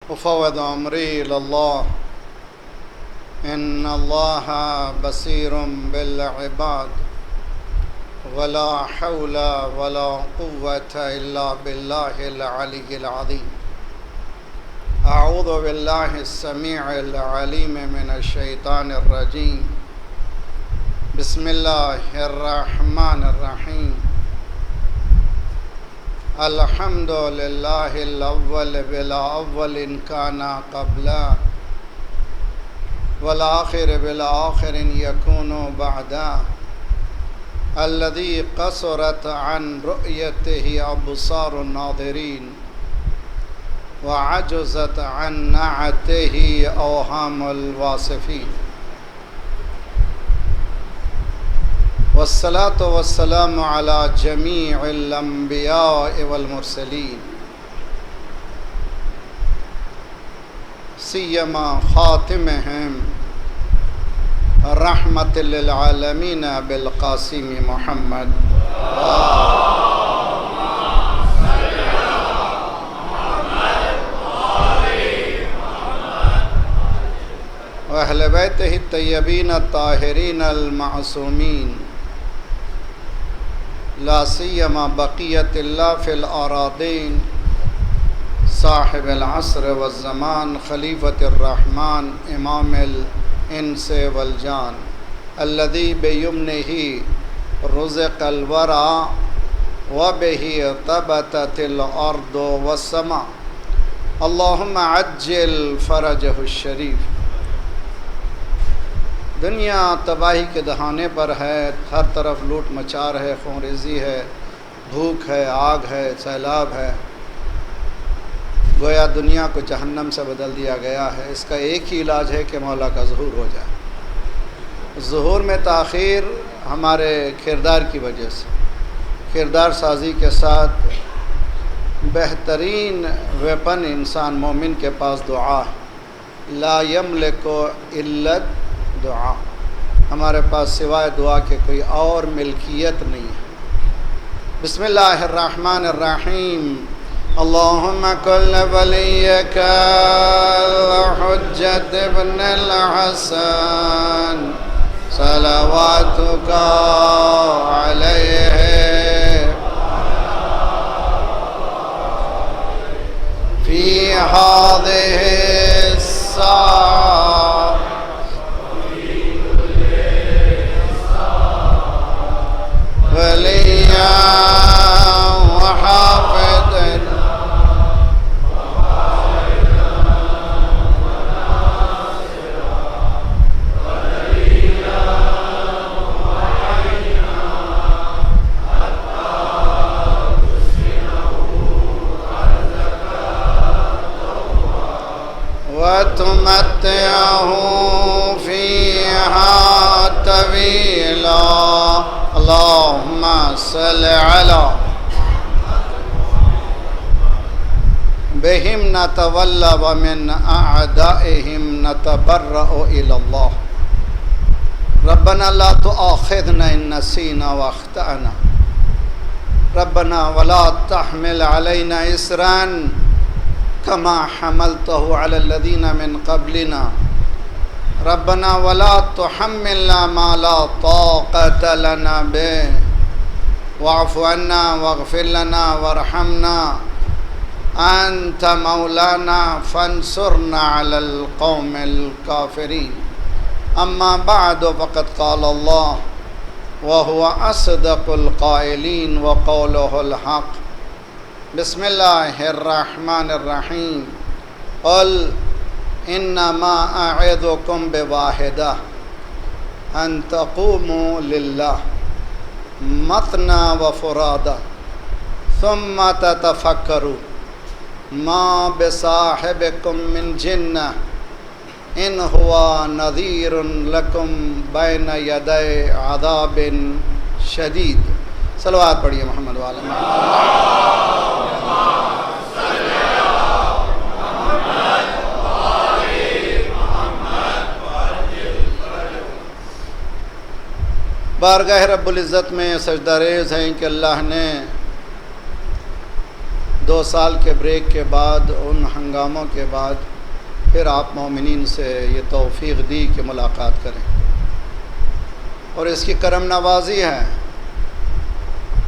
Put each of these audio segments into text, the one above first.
أفوض أمري إلى الله إن الله بصير بالعباد ولا حول ولا قوة إلا بالله العلي العظيم. أعوذ بالله السميع العليم من الشيطان الرجيم. بسم الله الرحمن الرحيم. الحمد لله الأول بالأول إن كان قبلا والآخر بالآخر يكون بعدا الذي قصرت عن رؤيته أبصار الناظرين وعجزت عن نعته أوهام الواصفين، والصلاة والسلام على جميع الأنبياء والمرسلين سيما خاتمهم رحمة للعالمين بالقاسم محمد. وأهل بيته الطيبين الطاهرين المعصومين لا سيما بقية الله في الأراضين صاحب العصر والزمان خليفة الرحمن إمام الإنس والجان الذي بيمنه رزق الورى وبه ثبتت الأرض والسماء. اللهم عجل فرجه الشريف. دنیا تباہی کے دہانے پر ہے، ہر طرف لوٹ مچار ہے، خونریزی ہے، بھوک ہے، آگ ہے، سیلاب ہے، گویا دنیا کو جہنم سے بدل دیا گیا ہے۔ اس کا ایک ہی علاج ہے کہ مولا کا ظہور ہو جائے۔ ظہور میں تاخیر ہمارے کردار کی وجہ سے، کردار سازی کے ساتھ بہترین ویپن انسان مومن کے پاس دعا ہے۔ لا یملک الا دعا، ہمارے پاس سوائے دعا کے کوئی اور ملکیت نہیں ہے۔ بسم اللہ الرحمن الرحیم۔ اللہم کل ولیک الحجۃ ابن الحسن صلواتک علیہ فی ہذہ الساعۃ ولیاً وحافظاً وتمتعه فيها طويلا۔ اللهم صل على بهم نتولى ومن أعدائهم نتبرأ إلى الله. ربنا لا تؤاخذنا إن نسينا وأخطأنا. ربنا ولا تحمل علينا إصرا كما حملته على الذين من قبلنا. ربنا ولا تحملنا ما لا طاقة لنا به واعف عنا واغفر لنا وارحمنا أنت مولانا فانصرنا على القوم الكافرين. أما بعد فقد قال الله وهو أصدق القائلين وقوله الحق. بسم الله الرحمن الرحيم. قل انما اعظكم بواحدہ ان تقوموا للہ مثنى وفرادى ثم تتفکروا ما بصاحبكم من جنہ ان هو نذیر لکم بین یدی عذاب شدید۔ صلوات پڑھیے محمد وعلی محمد۔ بارگاہ رب العزت میں سجدہ ریز ہیں کہ اللہ نے 2 سال کے بریک کے بعد، ان ہنگاموں کے بعد پھر آپ مومنین سے یہ توفیق دی کہ ملاقات کریں، اور اس کی کرم نوازی ہے۔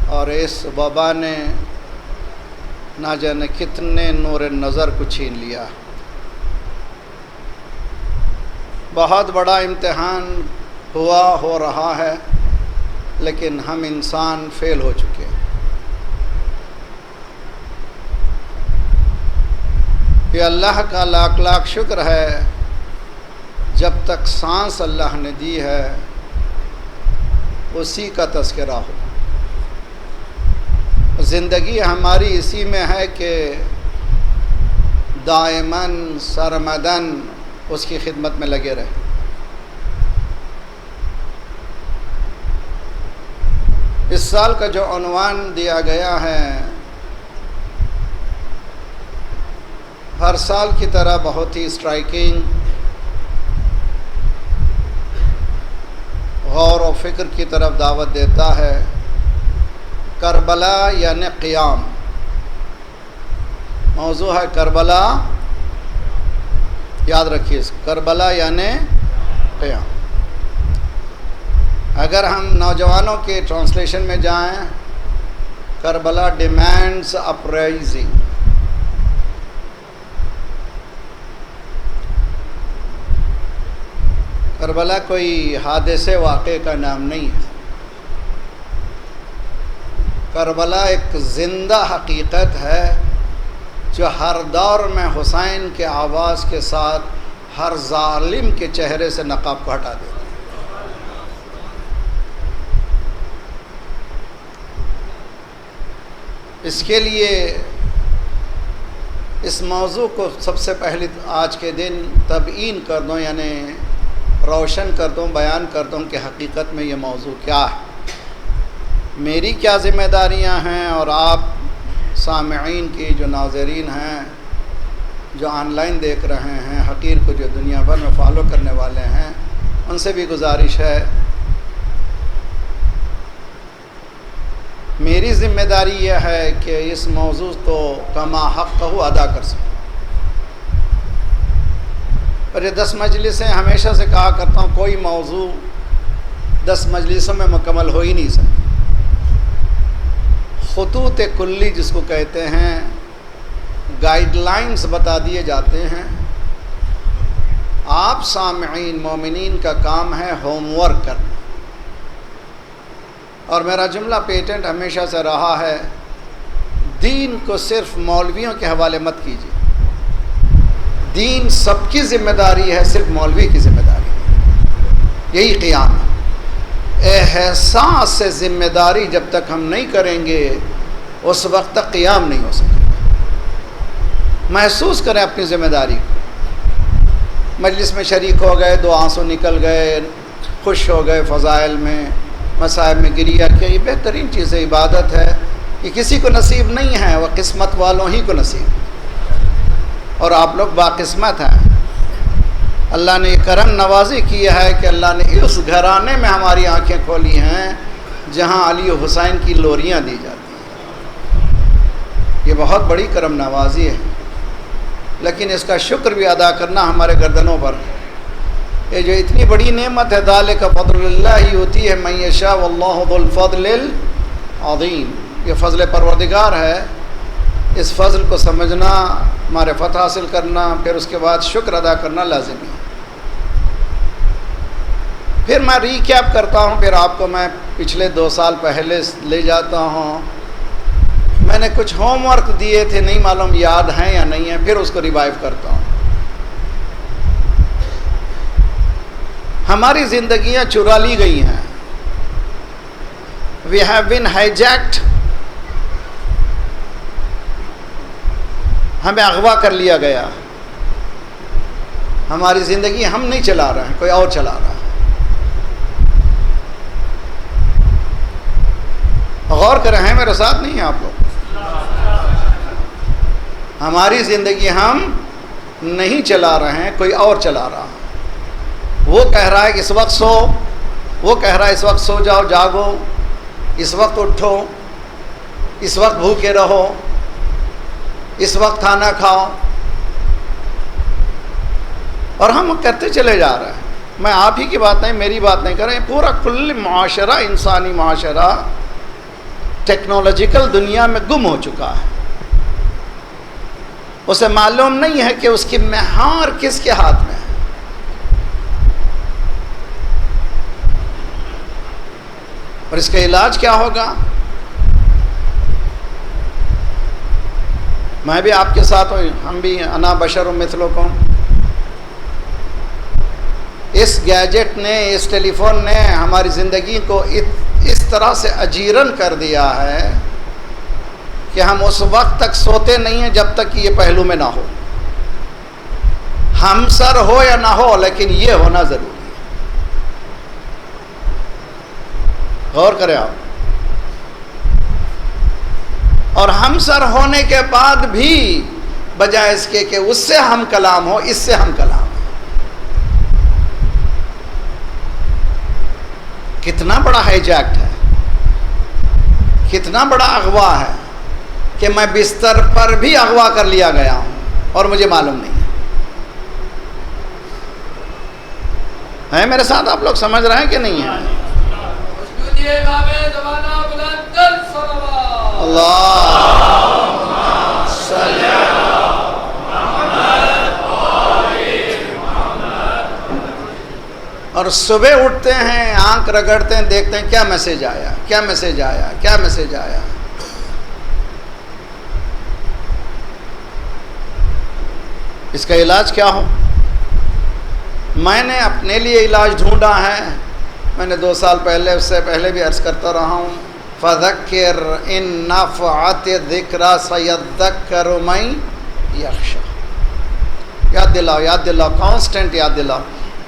اور اس وبا نے نہ جانے کتنے نور نظر کو چھین لیا۔ بہت بڑا امتحان ہو رہا ہے، لیکن ہم انسان فیل ہو چکے ہیں۔ یہ اللہ کا لاکھ لاکھ شکر ہے، جب تک سانس اللہ نے دی ہے اسی کا تذکرہ ہو۔ زندگی ہماری اسی میں ہے کہ دائماً سرمداً اس کی خدمت میں لگے رہے۔ اس سال کا جو عنوان دیا گیا ہے، ہر سال کی طرح بہت ہی اسٹرائکنگ، غور و فکر کی طرف دعوت دیتا ہے۔ کربلا یعنی قیام، موضوع ہے کربلا، یاد رکھیے، کربلا یعنی قیام۔ اگر ہم نوجوانوں کے ٹرانسلیشن میں جائیں، کربلا ڈیمانڈز اپرائزنگ۔ کربلا کوئی حادثے واقعے کا نام نہیں ہے، کربلا ایک زندہ حقیقت ہے جو ہر دور میں حسین کے آواز کے ساتھ ہر ظالم کے چہرے سے نقاب کو ہٹا دیتی ہے۔ اس کے لیے اس موضوع کو سب سے پہلے آج کے دن تبیین کر دوں، یعنی روشن کر دوں، بیان کر دوں کہ حقیقت میں یہ موضوع کیا ہے، میری کیا ذمہ داریاں ہیں، اور آپ سامعین کی جو ناظرین ہیں، جو آن لائن دیکھ رہے ہیں، حقیر کو جو دنیا بھر میں فالو کرنے والے ہیں، ان سے بھی گزارش ہے، میری ذمہ داری یہ ہے کہ اس موضوع کو کما حق ادا کر سکوں۔ اور یہ 10 مجلسیں ہمیشہ سے کہا کرتا ہوں، کوئی موضوع 10 مجلسوں میں مکمل ہو ہی نہیں سکتا۔ خطوط کلی جس کو کہتے ہیں، گائیڈ لائنز بتا دیے جاتے ہیں، آپ سامعین مومنین کا کام ہے ہوم ورک کرنا۔ اور میرا جملہ پیٹنٹ ہمیشہ سے رہا ہے، دین کو صرف مولویوں کے حوالے مت کیجیے، دین سب کی ذمہ داری ہے، صرف مولوی کی ذمہ داری ہے۔ یہی قیام ہے۔ احساس سے ذمہ داری جب تک ہم نہیں کریں گے، اس وقت تک قیام نہیں ہو سکے۔ محسوس کریں اپنی ذمہ داری کو۔ مجلس میں شریک ہو گئے، 2 آنسو نکل گئے، خوش ہو گئے، فضائل میں مصائب میں گریہ کیا، یہ بہترین چیز ہے، عبادت ہے۔ یہ کسی کو نصیب نہیں ہے، وہ قسمت والوں ہی کو نصیب ہے، اور آپ لوگ باقسمت ہیں۔ اللہ نے یہ کرم نوازی کی ہے کہ اللہ نے اس گھرانے میں ہماری آنکھیں کھولی ہیں جہاں علی و حسین کی لوریاں دی جاتی ہیں۔ یہ بہت بڑی کرم نوازی ہے، لیکن اس کا شکر بھی ادا کرنا ہمارے گردنوں پر ہے۔ یہ جو اتنی بڑی نعمت ہے، ذالک فضل اللہ یؤتی ہے من یشاء واللہ ذو الفضل العظیم، یہ فضل پروردگار ہے۔ اس فضل کو سمجھنا، معرفت حاصل کرنا، پھر اس کے بعد شکر ادا کرنا لازمی ہے۔ پھر میں ریکیپ کرتا ہوں، پھر آپ کو میں پچھلے 2 سال پہلے لے جاتا ہوں۔ میں نے کچھ ہوم ورک دیے تھے، نہیں معلوم یاد ہیں یا نہیں ہیں، پھر اس کو ریوائیو کرتا ہوں۔ ہماری زندگیاں چرا لی گئی ہیں، we have been hijacked، ہمیں اغوا کر لیا گیا۔ ہماری زندگی ہم نہیں چلا رہے ہیں، کوئی اور چلا رہا ہے۔ غور کریں، ہیں میرے ساتھ نہیں ہیں آپ لوگ؟ ہماری زندگی ہم نہیں چلا رہے ہیں، کوئی اور چلا رہا ہے۔ وہ کہہ رہا ہے کہ اس وقت سو، وہ کہہ رہا ہے اس وقت سو جاؤ، جاگو، اس وقت اٹھو، اس وقت بھوکے رہو۔ اس وقت کھانا کھاؤ، اور ہم کرتے چلے جا رہے ہیں۔ میں آپ ہی کی بات نہیں، میری بات نہیں کر رہے ہیں، پورا کل معاشرہ، انسانی معاشرہ ٹیکنالوجیکل دنیا میں گم ہو چکا ہے۔ اسے معلوم نہیں ہے کہ اس کی مہار کس کے ہاتھ میں ہے۔ اور اس کا علاج کیا ہوگا؟ میں بھی آپ کے ساتھ ہوں، ہم بھی انا بشر مثلکم۔ اس گیجٹ نے، اس ٹیلی فون نے ہماری زندگی کو اس طرح سے اجیرن کر دیا ہے کہ ہم اس وقت تک سوتے نہیں ہیں جب تک کہ یہ پہلو میں نہ ہو۔ ہم سر ہو یا نہ ہو، لیکن یہ ہونا ضروری ہے۔ غور کریں آپ۔ اور ہم سر ہونے کے بعد بھی بجائے اس کے کہ اس سے ہم کلام ہو، اس سے ہم کلام ہو۔ کتنا بڑا ہائی جیکٹ ہے، کتنا بڑا اغوا ہے کہ میں بستر پر بھی اغوا کر لیا گیا ہوں اور مجھے معلوم نہیں ہے۔ میرے ساتھ آپ لوگ سمجھ رہے ہیں کہ نہیں ہے؟ اور صبح اٹھتے ہیں، آنکھ رگڑتے ہیں، دیکھتے ہیں کیا میسج آیا، کیا میسج آیا، کیا میسج آیا۔ اس کا علاج کیا ہو؟ میں نے اپنے لیے علاج ڈھونڈا ہے۔ میں نے 2 سال پہلے، اس سے پہلے بھی عرض کرتا رہا ہوں، فَذَكِّرْ إِن نَّفَعَتِ الذِّكْرَىٰ سَيَذَّكَّرُ مَن يَخْشَىٰ۔ یاد دلاؤ، یاد دلاؤ، کانسٹنٹ یاد دلاؤ۔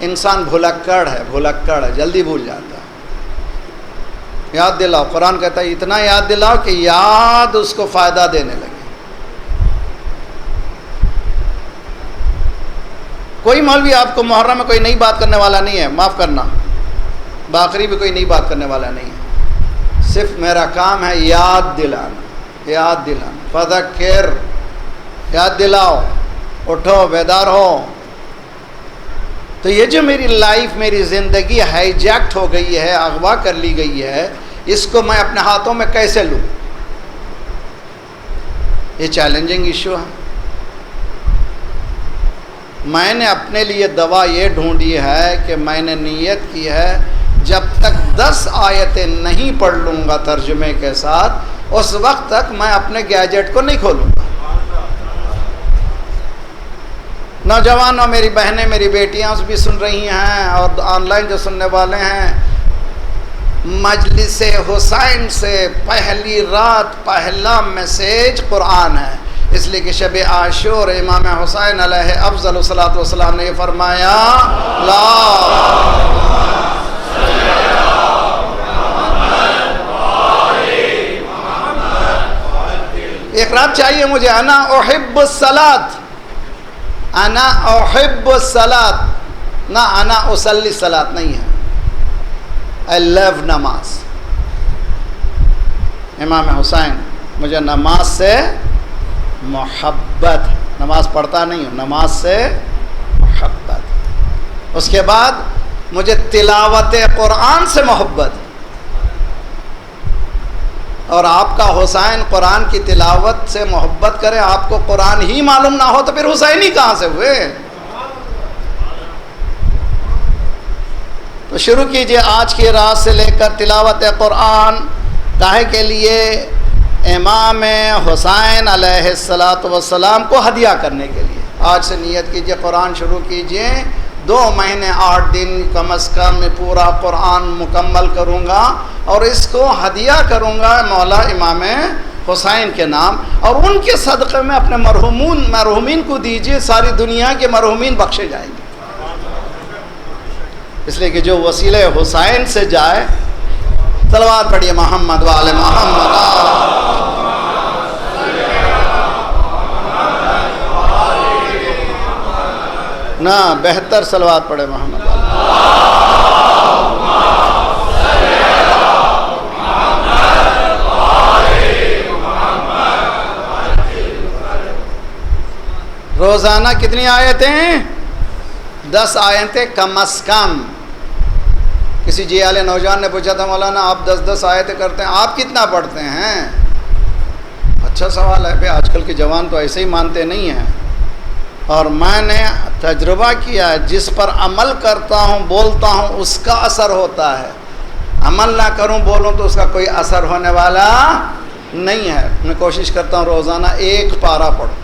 انسان بھلکڑ ہے، بھلکڑ ہے، جلدی بھول جاتا ہے۔ یاد دلاؤ، قرآن کہتا ہے اتنا یاد دلاؤ کہ یاد اس کو فائدہ دینے لگے۔ کوئی مولوی آپ کو محرم میں کوئی نئی بات کرنے والا نہیں ہے، معاف کرنا، باقری بھی کوئی نئی بات کرنے والا نہیں ہے۔ صرف میرا کام ہے یاد دلانا، یاد دلانا۔ فذکر، یاد دلاؤ، اٹھو، بیدار ہو۔ تو یہ جو میری لائف، میری زندگی ہائی جیکٹ ہو گئی ہے، اغوا کر لی گئی ہے، اس کو میں اپنے ہاتھوں میں کیسے لوں؟ یہ چیلنجنگ ایشو ہے۔ میں نے اپنے لیے دوا یہ ڈھونڈی ہے کہ میں نے نیت کی ہے جب تک 10 آیتیں نہیں پڑھ لوں گا ترجمے کے ساتھ، اس وقت تک میں اپنے گیجٹ کو نہیں کھولوں گا۔ نوجوانوں، میری بہنیں، میری بیٹیاں بھی سن رہی ہیں، اور آن لائن جو سننے والے ہیں، مجلس حسین سے پہلی رات پہلا میسیج قرآن ہے، اس لیے کہ شب عاشور امام حسین علیہ افضل الصلاۃ والسلام نے یہ فرمایا، ایک رات چاہیے مجھے، انا احب الصلاۃ، انا احب الصلاۃ، نہ انا اصلی الصلاۃ نہیں ہے۔ I love نماز۔ امام حسین، مجھے نماز سے محبت، نماز پڑھتا نہیں ہوں، نماز سے محبت۔ اس کے بعد مجھے تلاوت قرآن سے محبت۔ اور آپ کا حسین قرآن کی تلاوت سے محبت کرے، آپ کو قرآن ہی معلوم نہ ہو تو پھر حسینی کہاں سے ہوئے؟ تو شروع کیجئے آج کی رات سے لے کر تلاوت قرآن، کاہے کے لیے؟ امام حسین علیہ السلام کو ہدیہ کرنے کے لیے۔ آج سے نیت کیجئے، قرآن شروع کیجئے، 2 مہینے 8 دن کم از کم میں پورا قرآن مکمل کروں گا، اور اس کو ہدیہ کروں گا مولا امام حسین کے نام، اور ان کے صدقے میں اپنے مرحومین کو دیجئے، ساری دنیا کے مرحومین بخشے جائیں گے۔ اس لیے کہ جو وسیلہ حسین سے جائے، صلوات پڑھیے محمد وعلی محمد۔ نہ بہتر صلوات پڑھے محمد وعلی۔ روزانہ کتنی آیتیں؟ 10 آیتیں کم از کم. کسی جی والے نوجوان نے پوچھا تھا مولانا آپ 10 آیتیں کرتے ہیں, آپ کتنا پڑھتے ہیں؟ اچھا سوال ہے. آج کل کے جوان تو ایسے ہی مانتے نہیں ہیں, اور میں نے تجربہ کیا ہے جس پر عمل کرتا ہوں بولتا ہوں اس کا اثر ہوتا ہے, عمل نہ کروں بولوں تو اس کا کوئی اثر ہونے والا نہیں ہے. میں کوشش کرتا ہوں روزانہ 1 پارہ پڑھوں.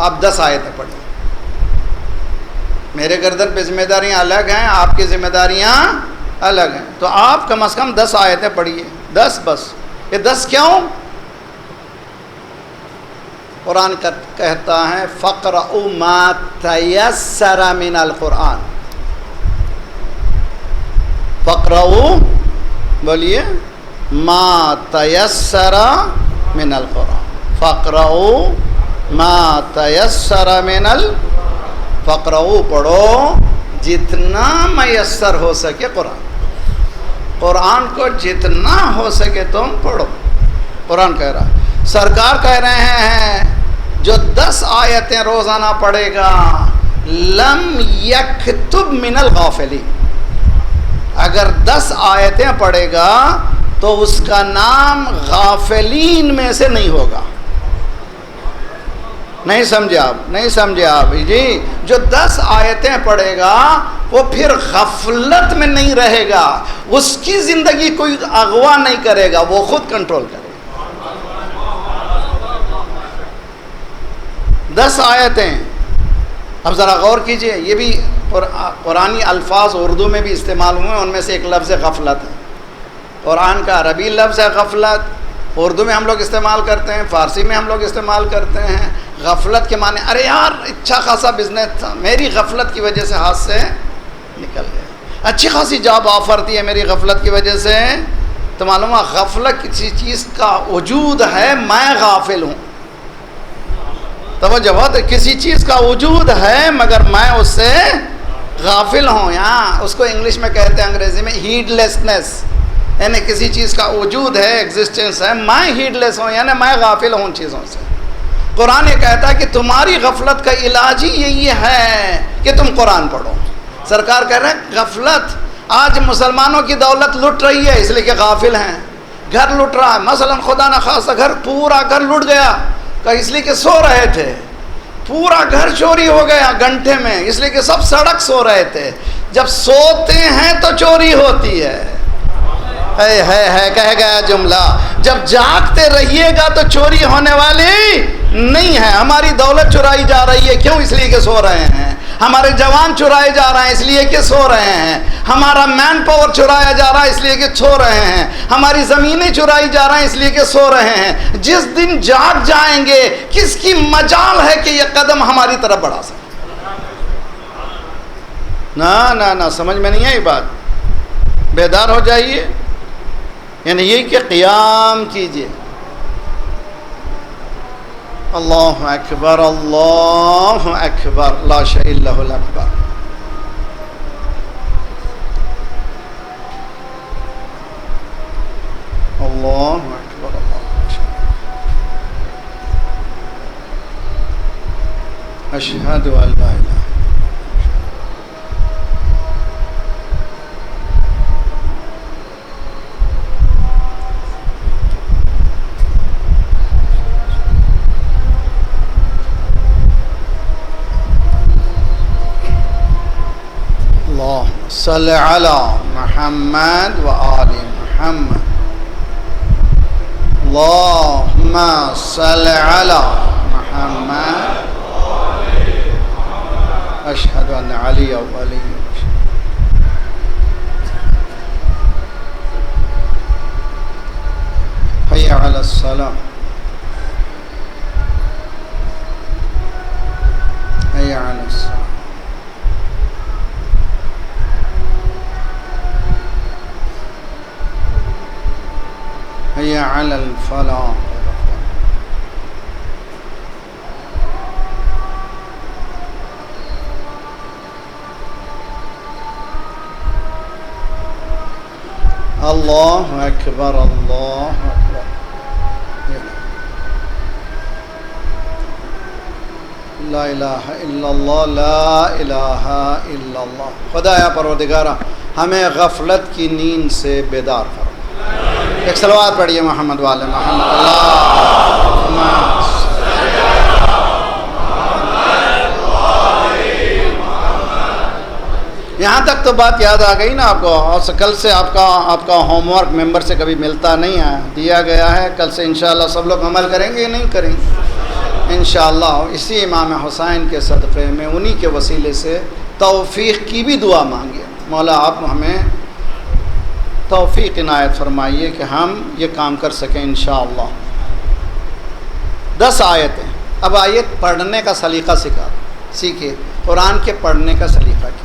آپ 10 آیتیں پڑھیں. میرے گردن پہ ذمہ داریاں الگ ہیں, آپ کی ذمہ داریاں الگ ہیں, تو آپ کم از کم 10 آیتیں پڑھیے. 10 بس. یہ 10 کیوں؟ قرآن کہتا ہے فَقْرَؤُوا مَا تَيَسَّرَ مِنَ الْقُرْآنِ. فَقْرَؤُوا بولیے مَا تَيَسَّرَ مِنَ الْقُرْآنِ. فَقْرَؤُوا مَا تَيَسَّرَ مِنَ فَقْرَؤُوا پڑھو جتنا میسر ہو سکے قرآن. قرآن کو جتنا ہو سکے تم پڑھو. قرآن کہہ رہا ہے, سرکار کہہ رہے ہیں جو 10 آیتیں روزانہ پڑھے گا لم یکتب من الغافلین. اگر 10 آیتیں پڑھے گا تو اس کا نام غافلین میں سے نہیں ہوگا. نہیں سمجھے آپ جی. جو 10 آیتیں پڑھے گا وہ پھر غفلت میں نہیں رہے گا, اس کی زندگی کوئی اغوا نہیں کرے گا, وہ خود کنٹرول کرے گا. 10 آیتیں. اب ذرا غور کیجئے, یہ بھی قرآنی الفاظ اردو میں بھی استعمال ہوئے ہیں, ان میں سے ایک لفظ غفلت ہے. قرآن کا عربی لفظ ہے غفلت, اردو میں ہم لوگ استعمال کرتے ہیں, فارسی میں ہم لوگ استعمال کرتے ہیں. غفلت کے معنی ارے یار اچھا خاصا بزنس تھا, میری غفلت کی وجہ سے ہاتھ سے نکل گیا. اچھی خاصی جاب آفر تھی ہے, میری غفلت کی وجہ سے. تو معلوم ہے غفلت کسی چیز کا وجود ہے, میں غافل ہوں. توجہ بہت, کسی چیز کا وجود ہے مگر میں اس سے غافل ہوں. یہاں اس کو انگلش میں کہتے ہیں انگریزی میں ہیڈ لیسنس, یعنی کسی چیز کا وجود ہے, ایگزسٹنس ہے, میں ہیڈ لیس ہوں, یعنی میں غافل ہوں ان چیزوں سے. قرآن یہ کہتا ہے کہ تمہاری غفلت کا علاج ہی یہی ہے کہ تم قرآن پڑھو. سرکار کہہ رہے ہیں غفلت. آج مسلمانوں کی دولت لٹ رہی ہے اس لیے کہ غافل ہیں. گھر لٹ رہا ہے, مثلا خدا نخواستہ پورا گھر لٹ گیا, اس لیے کہ سو رہے تھے. پورا گھر چوری ہو گیا گھنٹے میں, اس لیے کہ سب سڑک سو رہے تھے. جب سوتے ہیں تو چوری ہوتی ہے. ہے کہہ گیا جملہ, جب جاگتے رہیے گا تو چوری ہونے والی نہیں ہے. ہماری دولت چرائی جا رہی ہے, کیوں؟ اس لیے کہ سو رہے ہیں. ہمارے جوان چرائے جا رہے ہیں اس لیے کہ سو رہے ہیں. ہمارا مین پاور چرایا جا رہا ہے اس لیے کہ سو رہے ہیں. ہماری زمینیں چرائی جا رہے ہیں اس لیے کہ سو رہے ہیں. جس دن جاگ جائیں گے کس کی مجال ہے کہ یہ قدم ہماری طرف بڑھا سکے؟ نہ سمجھ میں نہیں آئی بات. بیدار ہو جائیے, یعنی یہ کہ قیام کیجئے. اللہ اکبر اللہ اکبر لا شیء الا هو الاکبر. اللہ اکبر اللہ. اشہد ان لا الہ صلی علی محمد و آل محمد. اللہم صلی علی محمد. اشہد ان علی و علی. حی علی الصلاۃ. حی علی الصلاۃ. حی علی الفلاح. اللہ اکبر اللہ اکبر. لا الہ الا اللہ لا الہ الا اللہ۔ خدایا پروردگارہ ہمیں غفلت کی نیند سے بیدار فرما۔ ایک صلوات پڑھیے محمد والے محمد۔ اللہم یہاں تک تو بات یاد آ گئی نا آپ کو، اور کل سے آپ کا ہوم ورک ممبر سے کبھی ملتا نہیں ہے، دیا گیا ہے، کل سے انشاءاللہ سب لوگ عمل کریں گے یا نہیں کریں گے؟ انشاءاللہ اسی امام حسین کے صدقے میں انہی کے وسیلے سے توفیق کی بھی دعا مانگے۔ مولا آپ ہمیں توفیق عنایت فرمائیے کہ ہم یہ کام کر سکیں انشاءاللہ۔ 10 آیتیں۔ اب آیت پڑھنے کا سلیقہ سیکھیے، قرآن کے پڑھنے کا سلیقہ کیا۔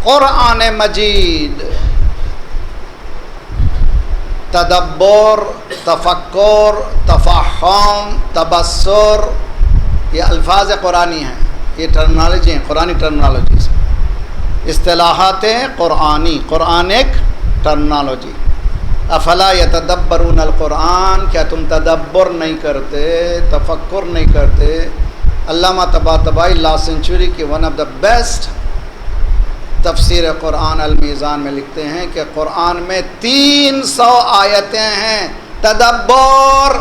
قرآن مجید تدبر، تفکر، تفہم، تبصر، یہ الفاظ قرآنی ہیں، یہ ٹرمنالوجی ہیں، قرآنی ٹرمنالوجیز، اصطلاحات قرآنی، قرآنک ٹرمنالوجی۔ افلا یتدبرون القرآن، کیا تم تدبر نہیں کرتے، تفکر نہیں کرتے؟ علامہ طباطبائی لاسٹ سینچوری کی ون آف دا بیسٹ تفسیر قرآن المیزان میں لکھتے ہیں کہ قرآن میں 300 آیتیں ہیں، تدبر،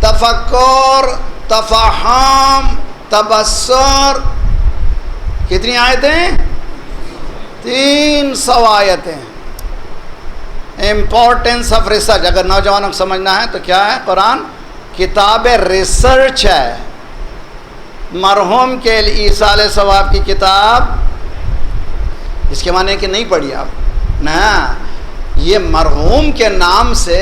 تفکر، تفہم، تبصر۔ کتنی آیتیں؟ 300 آیتیں۔ امپورٹنس آف ریسرچ، اگر نوجوانوں کو سمجھنا ہے تو کیا ہے؟ قرآن کتاب ریسرچ ہے۔ مرحوم کے ایصال ثواب کی کتاب، اس کے معنی کہ نہیں پڑھی آپ نہ، یہ مرحوم کے نام سے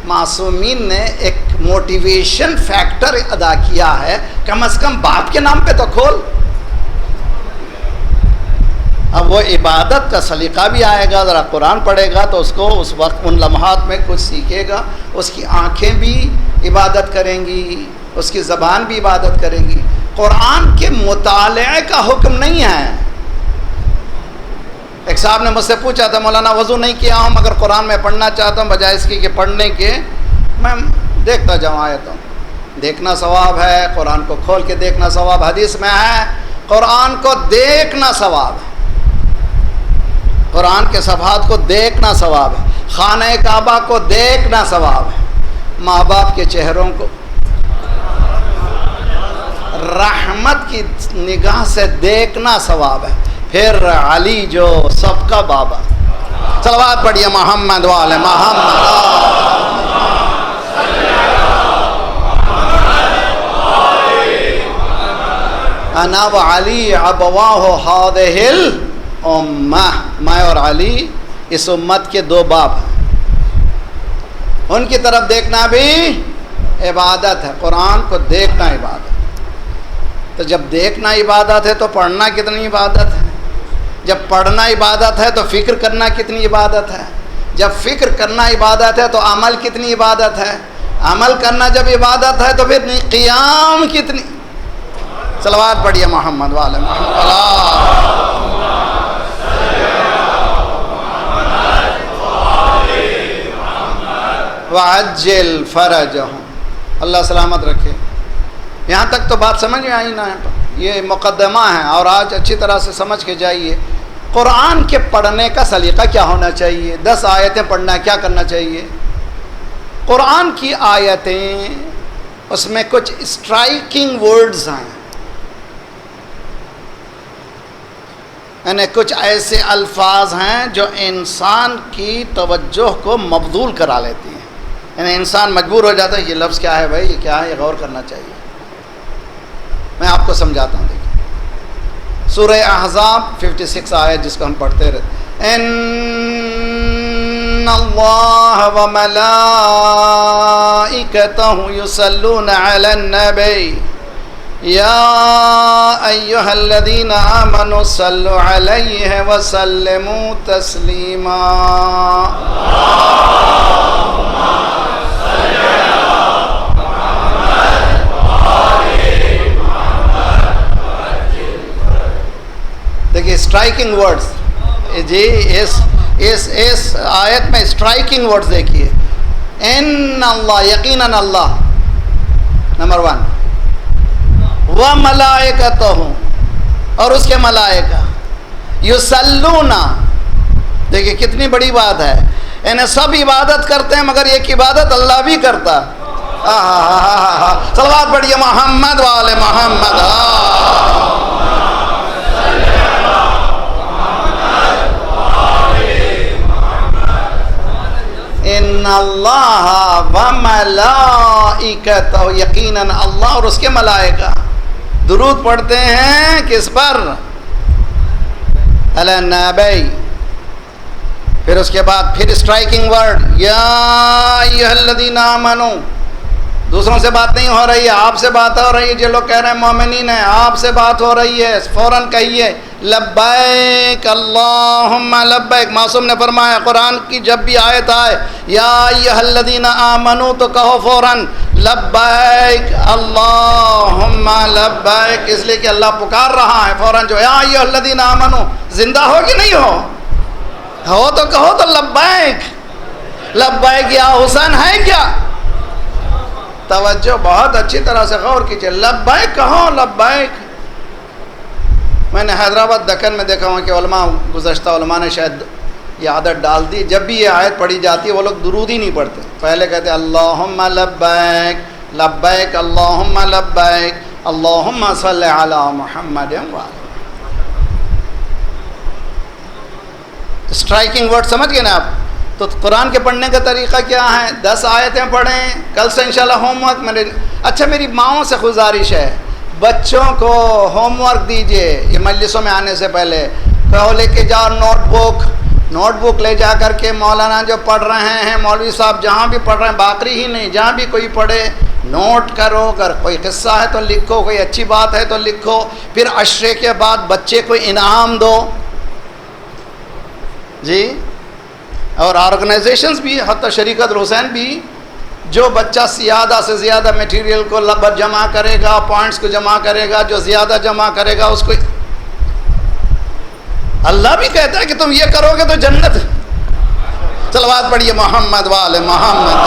معصومین نے ایک موٹیویشن فیکٹر ادا کیا ہے، کم از کم باپ کے نام پہ تو کھول۔ اب وہ عبادت کا سلیقہ بھی آئے گا، ذرا قرآن پڑھے گا تو اس کو اس وقت ان لمحات میں کچھ سیکھے گا، اس کی آنکھیں بھی عبادت کریں گی، اس کی زبان بھی عبادت کریں گی۔ قرآن کے مطالعے کا حکم نہیں ہے۔ ایک صاحب نے مجھ سے پوچھا تھا، مولانا وضو نہیں کیا ہوں مگر قرآن میں پڑھنا چاہتا ہوں، بجائے اس کی کہ پڑھنے کے میں دیکھتا جاؤں آیتوں۔ دیکھنا ثواب ہے، قرآن کو کھول کے دیکھنا ثواب، حدیث میں ہے قرآن کو دیکھنا ثواب ہے، قرآن کے صفحات کو دیکھنا ثواب ہے، خانہ کعبہ کو دیکھنا ثواب ہے، ماں باپ کے چہروں کو رحمت کی نگاہ سے دیکھنا ثواب ہے، پھر علی جو سب کا بابا۔ صلوات پڑھیے محمد والے محمد۔ انا وعلی ابواہ ہذہ الامہ، میں اور علی اس امت کے 2 باپ ہیں، ان کی طرف دیکھنا بھی عبادت ہے، قرآن کو دیکھنا عبادت۔ تو جب دیکھنا عبادت ہے تو پڑھنا کتنی عبادت ہے؟ جب پڑھنا عبادت ہے تو فکر کرنا کتنی عبادت ہے؟ جب فکر کرنا عبادت ہے تو عمل کتنی عبادت ہے؟ عمل کرنا جب عبادت ہے تو پھر قیام کتنی؟ صلوات پڑھیے محمد والے محمد۔ وعجل فرجہم، اللہ سلامت رکھے۔ یہاں تک تو بات سمجھ میں آئی نا، یہ مقدمہ ہے، اور آج اچھی طرح سے سمجھ کے جائیے قرآن کے پڑھنے کا سلیقہ کیا ہونا چاہیے۔ 10 آیتیں پڑھنا ہے، کیا کرنا چاہیے؟ قرآن کی آیتیں، اس میں کچھ اسٹرائکنگ ورڈز ہیں، یعنی کچھ ایسے الفاظ ہیں جو انسان کی توجہ کو مبذول کرا لیتی ہیں، یعنی انسان مجبور ہو جاتا ہے یہ لفظ کیا ہے بھائی، یہ کیا ہے، یہ غور کرنا چاہیے۔ میں آپ کو سمجھاتا ہوں، دیکھیں سورہ احزاب 56 آیت جس کو ہم پڑھتے رہتے، ان اللہ وملائکتہ یصلون علی النبی یا ایہا الذین آمنوا صلوا علیہ وسلموا تسلیما۔ دیکھیے اسٹرائکنگ ورڈز، جی اس آیت میں اسٹرائکنگ ورڈز دیکھیے، ان اللہ یقیناً اللہ نمبر 1 و ملائکتہ اور اس کے ملائکہ یصلون دیکھیں کتنی بڑی بات ہے انہیں سب عبادت کرتے ہیں مگر ایک عبادت اللہ بھی کرتا صلوات پڑھیے محمد والے محمد ان اللہ و ملائکتہ یقیناً اللہ اور اس کے ملائکہ درود پڑھتے ہیں کس پر علی النبی پھر اس کے بعد پھر اسٹرائکنگ ورڈ یا ایھا الذین آمنوا دوسروں سے بات نہیں ہو رہی ہے آپ سے بات ہو رہی ہے جو لوگ کہہ رہے ہیں مومنین ہیں آپ سے بات ہو رہی ہے فوراً کہیے لبیک اللہم لبیک معصوم نے فرمایا قرآن کی جب بھی آیت آئے یا ایھا الذین آمنوا تو کہو فوراً لبیک اللہم لبیک اس لیے کہ اللہ پکار رہا ہے فوراً جو یا ایھا الذین آمنوا زندہ ہو کہ نہیں ہو تو کہو تو لبیک لبیک یا حسین ہے کیا توجہ بہت اچھی طرح سے غور کیجئے لبیک کہو لبیک میں نے حیدرآباد دکن میں دیکھا ہوں کہ علماء گزشتہ علماء نے شاید یہ عادت ڈال دی جب بھی یہ آیت پڑھی جاتی ہے وہ لوگ درود ہی نہیں پڑھتے پہلے کہتے اللہم لبیک لبیک اللہم لبیک اللہم صلی علی محمد اسٹرائکنگ ورڈ سمجھ گئے نا آپ تو قرآن کے پڑھنے کا طریقہ کیا ہے 10 آیتیں پڑھیں کل سے انشاءاللہ ہوم ورک اچھا میری ماؤں سے گزارش ہے بچوں کو ہوم ورک دیجئے یہ مجلسوں میں آنے سے پہلے کہو لے کے جاؤ نوٹ بک لے جا کر کے مولانا جو پڑھ رہے ہیں مولوی صاحب جہاں بھی پڑھ رہے ہیں باقری ہی نہیں جہاں بھی کوئی پڑھے نوٹ کرو اگر کوئی قصہ ہے تو لکھو کوئی اچھی بات ہے تو لکھو پھر عشرے کے بعد بچے کو انعام دو جی اور آرگنائزیشنز بھی حتی شریکت الحسین بھی جو بچہ زیادہ سے زیادہ میٹیریل کو جمع کرے گا پوائنٹس کو جمع کرے گا جو زیادہ جمع کرے گا اس کو اللہ بھی کہتا ہے کہ تم یہ کرو گے تو جنت صلوات پڑھیے محمد والے محمد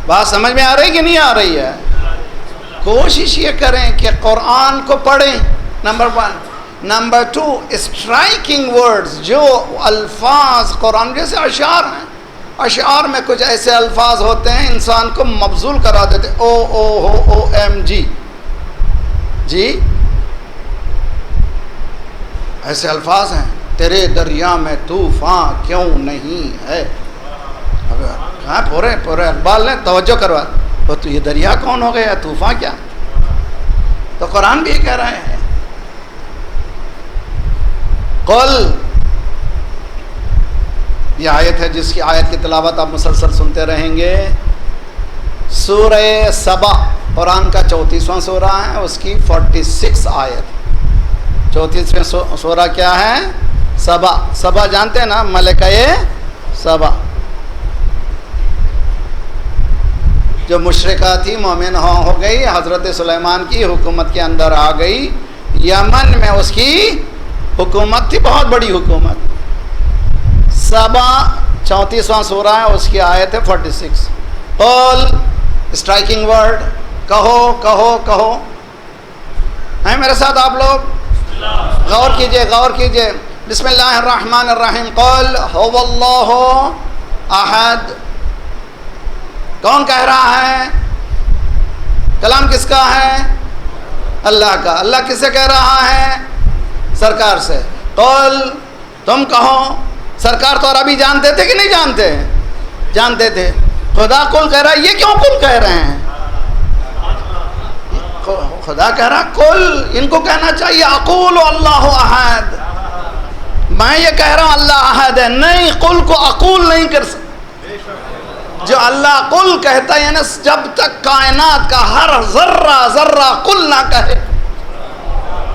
بات سمجھ میں آ رہی کہ نہیں آ رہی ہے کوشش یہ کریں کہ قرآن کو پڑھیں نمبر 1 نمبر 2 اسٹرائکنگ ورڈز جو الفاظ قرآن جیسے اشعار ہیں اشعار میں کچھ ایسے الفاظ ہوتے ہیں انسان کو مبذول کرا دیتے او ایم جی ایسے الفاظ ہیں تیرے دریا میں طوفان کیوں نہیں ہے ہاں پورے اقبال نے توجہ کروا تو یہ دریا کون ہو گیا طوفان کیا تو قرآن بھی کہہ رہے ہیں قل یہ آیت ہے جس کی آیت کی تلاوت آپ مسلسل سنتے رہیں گے سورہ سبا قرآن کا 34واں سورہ ہے اس کی 46 آیت 34واں سورہ کیا ہے سبا جانتے ہیں نا ملکہ سبا جو مشرکہ تھی مومن ہو گئی حضرت سلیمان کی حکومت کے اندر آ گئی یمن میں اس کی حکومت تھی بہت بڑی حکومت سبا 34واں سورہ ہے اس کی آیت ہے 46 قول اسٹرائکنگ ورڈ کہو ہیں میرے ساتھ آپ لوگ غور کیجئے بسم اللہ الرحمن الرحیم قل هو اللہ احد کون کہہ رہا ہے کلام کس کا ہے اللہ کا اللہ کس سے کہہ رہا ہے سرکار سے قل تم کہو سرکار تو عربی جانتے تھے کہ نہیں جانتے تھے خدا قل کہہ رہا ہے یہ کیوں قل کہہ رہے ہیں خدا کہہ رہا قل ان کو کہنا چاہیے اقول اللہ احد میں یہ کہہ رہا ہوں اللہ احد ہے نہیں قل کو اقول نہیں کر سکتا جو اللہ قل کہتا ہے یعنی جب تک کائنات کا ہر ذرہ قل نہ کہے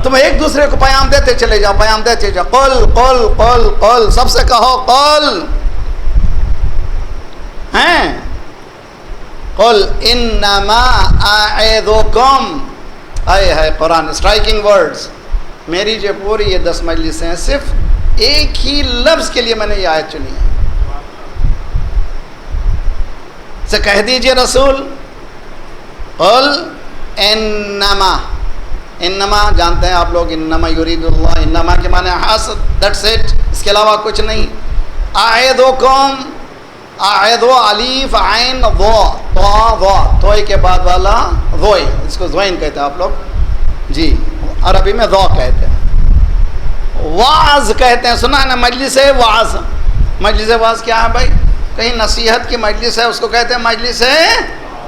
تم ایک دوسرے کو پیام دیتے چلے جاؤ قل سب سے کہو قل ہیں قل انما اعظکم آئے ہے قرآن اسٹرائکنگ ورڈز میری جو پوری یہ 10 مجلسیں ہیں صرف ایک ہی لفظ کے لیے میں نے یہ آیت چنی ہے. سے کہہ دیجئے رسول قل انما، انما جانتے ہیں آپ لوگ، انما یرید اللہ، انما کے معنی حسد، دیٹس اٹ، اس کے علاوہ کچھ نہیں. اعدکم، اعد الف عین ضا، ضا توئے کے بعد والا ضوئے، اس کو ضوئن کہتے ہیں آپ لوگ جی، عربی میں ضا کہتے ہیں. واعظ کہتے ہیں، سنا ہے نا مجلس واعظ. مجلس واعظ کیا ہے بھائی؟ کہیں نصیحت کی مجلس ہے اس کو کہتے ہیں مجلس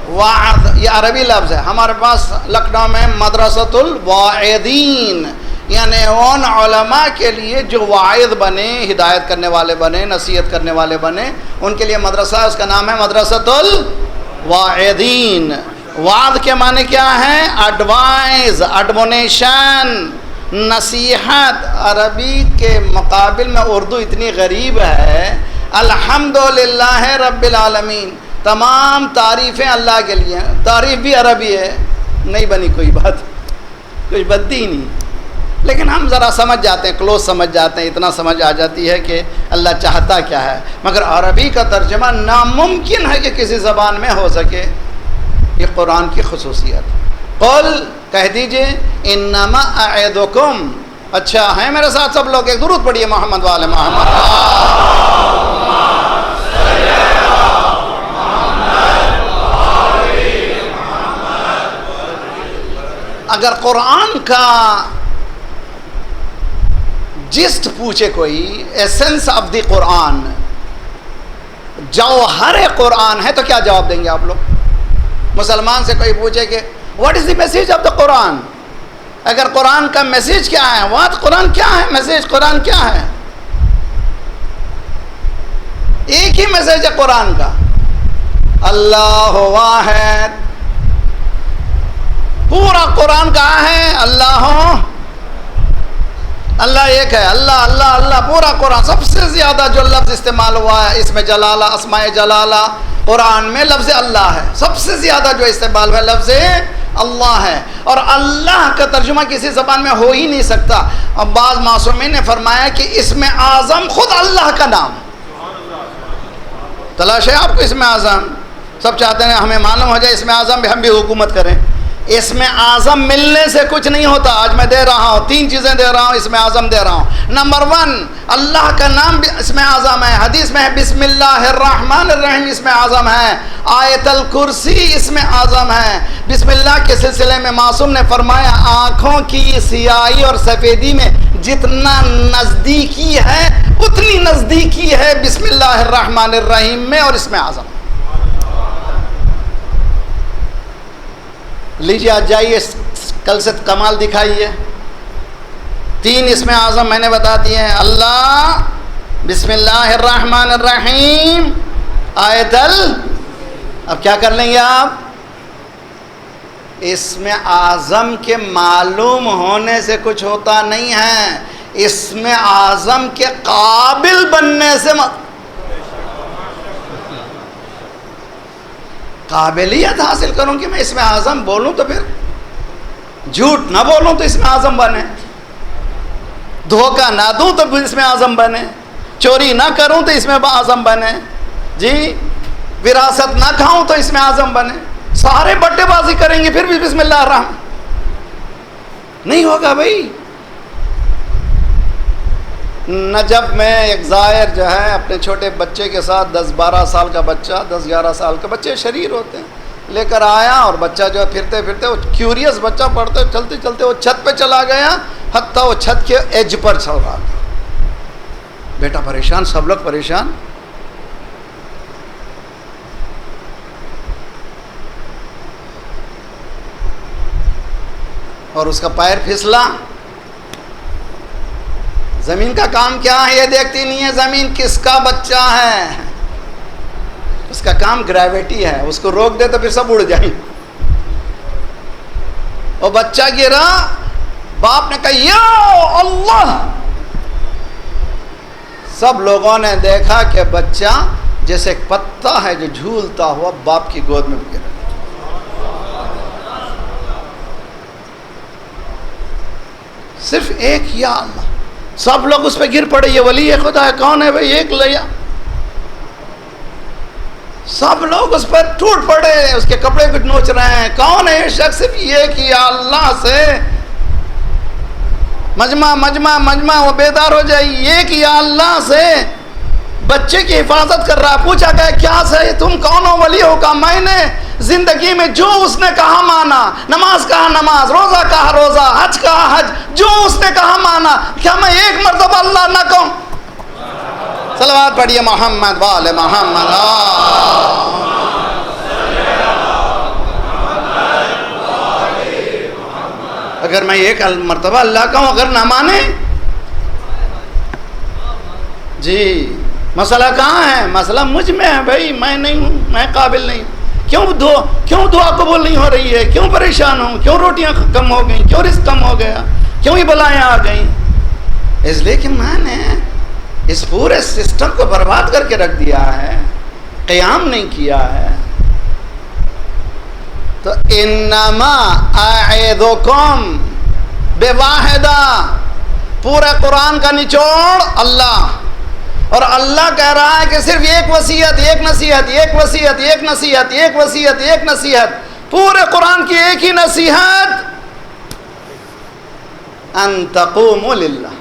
واعظ، یہ عربی لفظ ہے. ہمارے پاس لکھنؤ میں مدرسۃ الواعظین، یعنی ان علماء کے لیے جو واعظ بنے، ہدایت کرنے والے بنے، نصیحت کرنے والے بنے، ان کے لیے مدرسہ ہے، اس کا نام ہے مدرسۃ الواعظین. وعظ کے معنی کیا ہے؟ ایڈوائز، ایڈمونیشن، نصیحت. عربی کے مقابل میں اردو اتنی غریب ہے. الحمدللہ رب العالمین، تمام تعریفیں اللہ کے لیے، تعریف بھی عربی ہے، نہیں بنی کوئی بات، کچھ بدی ہی نہیں. لیکن ہم ذرا سمجھ جاتے ہیں، کلوز سمجھ جاتے ہیں، اتنا سمجھ آ جاتی ہے کہ اللہ چاہتا کیا ہے. مگر عربی کا ترجمہ ناممکن ہے کہ کسی زبان میں ہو سکے. یہ قرآن کی خصوصیت. قل کہہ دیجئے انما اعدکم. اچھا ہیں میرے ساتھ سب لوگ؟ ایک درود پڑھیے محمد والے محمد. اگر قرآن کا جسٹ پوچھے کوئی، ایسنس آف دی قرآن، جوہر قرآن ہے، تو کیا جواب دیں گے آپ لوگ؟ مسلمان سے کوئی پوچھے کہ what is the message of the Quran, اگر قرآن کا میسج کیا ہے، واٹ قرآن کیا ہے، میسج قرآن کیا ہے؟ ایک ہی میسج ہے قرآن کا، اللہ واحد. پورا قرآن کہا ہے اللہ ایک ہے، اللہ اللہ اللہ. پورا قرآن سب سے زیادہ جو لفظ استعمال ہوا ہے اس میں جلالہ، اسماء جلالہ، قرآن میں لفظ اللہ ہے. سب سے زیادہ جو استعمال ہوا ہے لفظ اللہ ہے. اور اللہ کا ترجمہ کسی زبان میں ہو ہی نہیں سکتا. اب بعض معصومین نے فرمایا کہ اسم اعظم خود اللہ کا نام. تلاش ہے آپ کو اسم اعظم؟ سب چاہتے ہیں ہمیں معلوم ہو جائے اسم اعظم بھی، ہم بھی حکومت کریں. اس میں اعظم ملنے سے کچھ نہیں ہوتا. آج میں دے رہا ہوں 3 چیزیں دے رہا ہوں، اس میں اعظم دے رہا ہوں. نمبر 1 اللہ کا نام بھی اس میں اعظم ہے. حدیث میں ہے بسم اللہ الرحمن الرحیم، اس میں اعظم ہے. آیت الکرسی اس میں اعظم ہے. بسم اللہ کے سلسلے میں معصوم نے فرمایا آنکھوں کی سیاہی اور سفیدی میں جتنا نزدیکی ہے اتنی نزدیکی ہے بسم اللہ الرحمن الرحیم میں اور اس میں اعظم. لیجیے آج جائیے کل سے کمال دکھائیے. 3 اس میں اعظم میں نے بتا دیے ہیں، اللہ، بسم اللہ الرحمن الرحیم، آیت اب کیا کر لیں گے آپ؟ اس میں اعظم کے معلوم ہونے سے کچھ ہوتا نہیں ہے، اس میں اعظم کے قابل بننے سے قابلیت حاصل کروں کہ میں اس میں اعظم بولوں تو پھر جھوٹ نہ بولوں تو اس میں اعظم بنے، دھوکہ نہ دوں تو پھر اس میں اعظم بنے، چوری نہ کروں تو اس میں اعظم بنے، جی وراثت نہ کھاؤں تو اس میں اعظم بنے. سارے بٹے بازی کریں گے پھر بھی بسم اللہ الرحمن نہیں ہوگا بھائی. نجب میں ایک زائر جو ہے اپنے چھوٹے بچے کے ساتھ 10-12 سال کا بچہ، 10-11 سال کے بچے شریر ہوتے ہیں، لے کر آیا اور بچہ جو ہے پھرتے پھرتے، وہ کیوریس بچہ پڑھتے چلتے چلتے وہ چھت پہ چلا گیا، حتیٰ وہ چھت کے ایج پر چل رہا تھا. بیٹا پریشان، سب لوگ پریشان. اور اس کا پیر پھسلا. زمین کا کام کیا ہے یہ دیکھتی نہیں ہے، زمین کس کا بچہ ہے، اس کا کام گریویٹی ہے، اس کو روک دے تو پھر سب اڑ جائیں. وہ بچہ گرا، باپ نے کہا یا اللہ. سب لوگوں نے دیکھا کہ بچہ جیسے ایک پتا ہے جو جھولتا ہوا باپ کی گود میں گرا. صرف ایک یا اللہ. سب لوگ اس پہ گر پڑے, یہ ولی خدا ہے, کون ہے بھائی, ایک لیا. سب لوگ اس پر ٹوٹ پڑے, اس کے کپڑے کو نوچ رہے ہیں, کون ہے یہ شخص, صرف یہ کہ یا اللہ سے مجمع وہ بیدار ہو جائے, یہ کہ یا اللہ سے بچے کی حفاظت کر رہا. پوچھا گیا کیا سے تم کون ہو, ولی ہو؟ کا میں نے زندگی میں جو اس نے کہا مانا, نماز کہا نماز, روزہ کہا روزہ, حج کہا حج, جو اس نے کہا مانا. کیا میں ایک مرتبہ اللہ نہ کہوں؟ صلوات پڑھیے محمد وآل محمد. اگر میں ایک مرتبہ اللہ کہوں, اگر نہ مانے, جی مسئلہ کہاں ہے؟ مسئلہ مجھ میں ہے بھائی, میں نہیں ہوں, میں قابل نہیں. کیوں دعا قبول نہیں ہو رہی ہے؟ کیوں پریشان ہوں؟ کیوں روٹیاں کم ہو گئیں؟ کیوں رزق کم ہو گیا؟ کیوں ہی بلائیں آ گئیں؟ اس لیے کہ میں نے اس پورے سسٹم کو برباد کر کے رکھ دیا ہے, قیام نہیں کیا ہے. تو انما اعظکم بواحدہ, پورے قرآن کا نچوڑ اللہ, اور اللہ کہہ رہا ہے کہ صرف ایک وصیت, ایک نصیحت, ایک وصیت, ایک نصیحت, ایک وصیت, ایک نصیحت, پورے قرآن کی ایک ہی نصیحت, ان تقوموا للہ.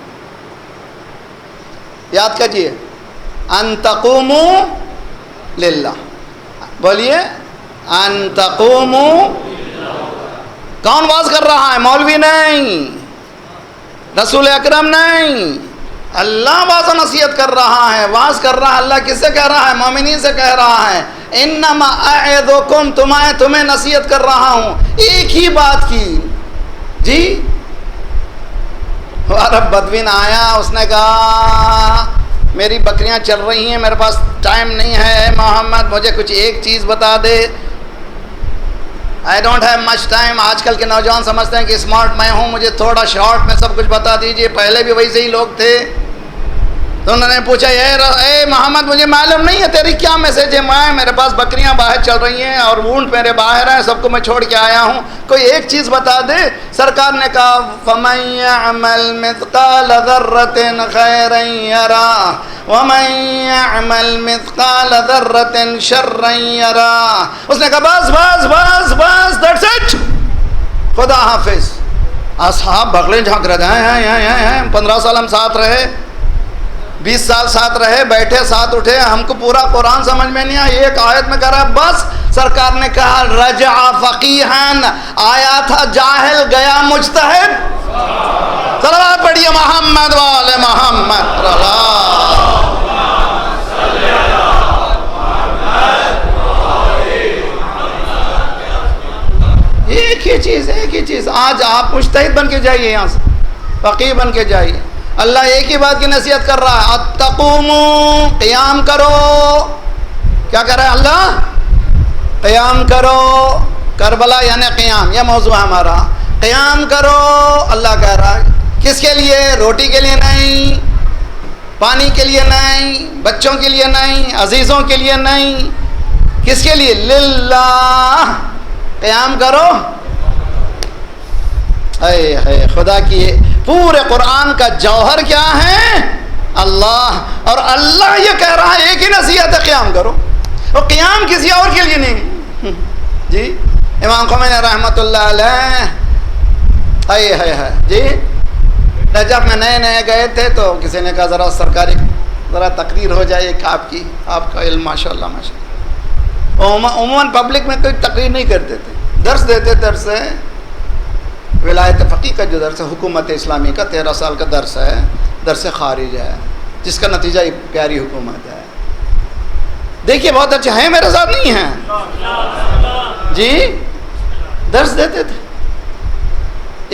یاد کیجیے, ان تقوموا للہ. بولیے ان تقوموا. کون واز کر رہا ہے؟ مولوی نہیں, رسول اکرم نہیں, اللہ واز و نصیحت کر رہا ہے. واز کر رہا ہے اللہ, کس سے کہہ رہا ہے؟ مومنین سے کہہ رہا ہے. انما اعظکم, تمہیں نصیحت کر رہا ہوں ایک ہی بات کی. جی عرب بدوین آیا, اس نے کہا میری بکریاں چل رہی ہیں, میرے پاس ٹائم نہیں ہے محمد, مجھے کچھ ایک چیز بتا دے. I don't have much time. آج کل کے نوجوان سمجھتے ہیں کہ اسمارٹ میں ہوں, مجھے تھوڑا شارٹ میں سب کچھ بتا دیجئے. پہلے بھی ویسے ہی لوگ تھے. تو انہوں نے پوچھا اے محمد, مجھے معلوم نہیں ہے تیری کیا میسج ہے. میرے پاس بکریاں باہر چل رہی ہیں اور اونٹ میرے باہر ہیں, سب کو میں چھوڑ کے آیا ہوں, کوئی ایک چیز بتا دے. سرکار نے کہا فَمَن يَعْمَلْ مِثْقَالَ ذَرَّةٍ خَيْرًا يَرَهُ وَمَن يَعْمَلْ مِثْقَالَ ذَرَّةٍ شَرًّا يَرَهُ. اس نے کہا بس that's it, خدا حافظ. اصحاب بغلیں جھانک رہے ہیں, 15 سال ہم ساتھ رہے, 20 سال ساتھ رہے, بیٹھے ساتھ اٹھے, ہم کو پورا قرآن سمجھ میں نہیں آیا. ایک آیت میں کہہ رہا ہے بس. سرکار نے کہا رجع فقیہن, آیا تھا جاہل, گیا مجتہد. صلوات پڑھیے محمد والے محمد. ایک ہی چیز. آج آپ مجتہد بن کے جائیے, یہاں سے فقیہ بن کے جائیے. اللہ ایک ہی بات کی نصیحت کر رہا ہے, اتقوموا, قیام کرو. کیا کر رہا ہے اللہ؟ قیام کرو. کربلا یعنی قیام, یہ موضوع ہے ہمارا. قیام کرو اللہ کہہ رہا ہے. کس کے لیے؟ روٹی کے لیے نہیں, پانی کے لیے نہیں, بچوں کے لیے نہیں, عزیزوں کے لیے نہیں. کس کے لیے؟ للہ. قیام کرو. اے خدا کی پورے قرآن کا جوہر کیا ہے؟ اللہ. اور اللہ یہ کہہ رہا ہے ایک ہی نصیحت ہے, قیام کرو. اور قیام کسی اور کے لیے نہیں. جی امام خمینی رحمۃ اللہ علیہ, جی جب میں نئے گئے تھے تو کسی نے کہا ذرا سرکاری ذرا تقریر ہو جائے ایک آپ کا علم ماشاء اللہ ماشاء اللہ. عموماً پبلک میں کوئی تقریر نہیں کرتے تھے, درس دیتے. درس ہے ولایت فقیہ کا جو درس ہے, حکومت اسلامی کا 13 سال کا درس ہے, درس خارج ہے, جس کا نتیجہ ایک پیاری حکومت ہے. دیکھیے بہت اچھا ہے, میرے ساتھ نہیں ہے جی. درس دیتے تھے.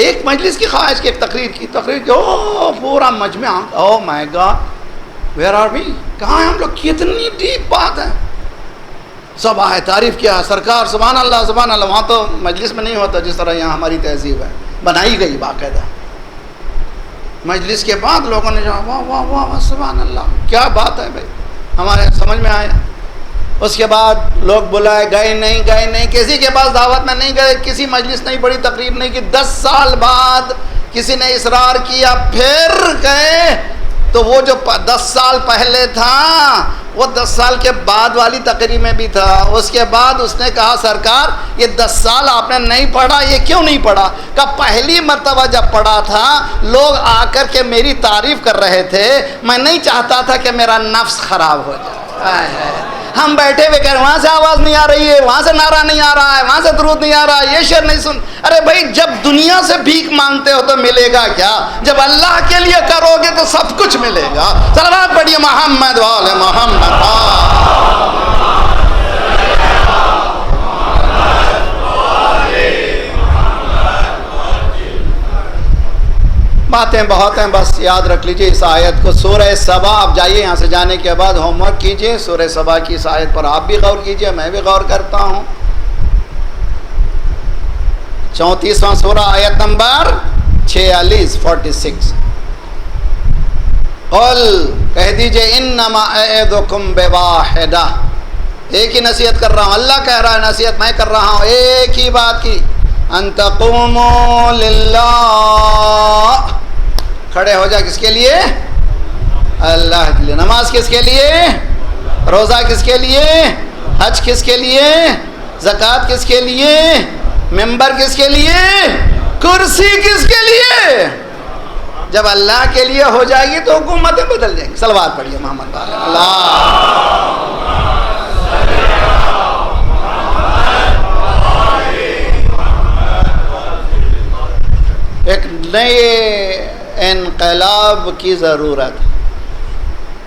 ایک مجلس کی خواہش کی, ایک تقریر کی, پورا مجمع, او مائی گاڈ ویئر آر وی, کہاں ہیں ہم لوگ, کتنی ڈیپ بات ہے. سب آئے, تعریف کیا سرکار, سبحان اللہ سبحان اللہ. وہاں تو مجلس میں نہیں ہوتا جس طرح یہاں ہماری تہذیب ہے, بنائی گئی باقاعدہ. مجلس کے بعد لوگوں نے جو واہ واہ واہ سبحان اللہ, کیا بات ہے بھائی, ہمارے سمجھ میں آیا. اس کے بعد لوگ بلائے, گئے نہیں, کسی کے پاس دعوت میں نہیں گئے, کسی مجلس نہیں, بڑی تقریر نہیں کی. 10 سال بعد کسی نے اصرار کیا پھر گئے، تو وہ جو 10 سال پہلے تھا وہ 10 سال کے بعد والی تقریر میں بھی تھا۔ اس کے بعد اس نے کہا سرکار یہ 10 سال آپ نے نہیں پڑھا، یہ کیوں نہیں پڑھا؟ کہ پہلی مرتبہ جب پڑھا تھا لوگ آ کر کے میری تعریف کر رہے تھے، میں نہیں چاہتا تھا کہ میرا نفس خراب ہو جائے۔ ہم بیٹھے ہوئے کہہ رہے وہاں سے آواز نہیں آ رہی ہے، وہاں سے نعرہ نہیں آ رہا ہے، وہاں سے درود نہیں آ رہا ہے، یہ شعر نہیں سن۔ ارے بھائی جب دنیا سے بھیک مانگتے ہو تو ملے گا کیا؟ جب اللہ کے لیے کرو گے تو سب کچھ ملے گا۔ صلوات پڑھیے محمد وآل محمد۔ باتیں بہت ہیں، بس یاد رکھ لیجئے اس آیت کو۔ سورہ سبا، آپ جائیے یہاں سے جانے کے بعد ہوم ورک کیجئے، سورہ سبا کی اس آیت پر آپ بھی غور کیجئے، میں بھی غور کرتا ہوں۔ 34واں سورہ آیت نمبر 46۔ قل، کہہ دیجئے انما اعظکم بواحدہ، ایک ہی نصیحت کر رہا ہوں، اللہ کہہ رہا ہے نصیحت میں کر رہا ہوں ایک ہی بات کی، ان تقوموا للہ، کھڑے ہو جا کس کے لیے؟ اللہ کے لیے۔ نماز کس کے لیے؟ روزہ کس کے لیے؟ حج کس کے لیے؟ زکوٰۃ کس کے لیے؟ ممبر کس کے لیے؟ کرسی کس کے لیے؟ جب اللہ کے لیے ہو جائے گی تو حکومتیں بدل جائیں گی۔ صلوات پڑھیے محمد والے اللہ۔ ایک نئے انقلاب کی ضرورت ہے،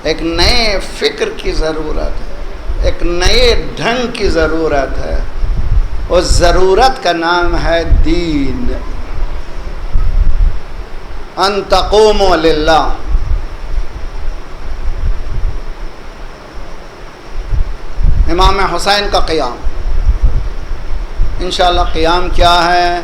ایک نئے فکر کی ضرورت ہے، ایک نئے ڈھنگ کی ضرورت ہے۔ اس ضرورت کا نام ہے دین۔ ان تقوموا للہ، امام حسین کا قیام۔ انشاءاللہ قیام کیا ہے،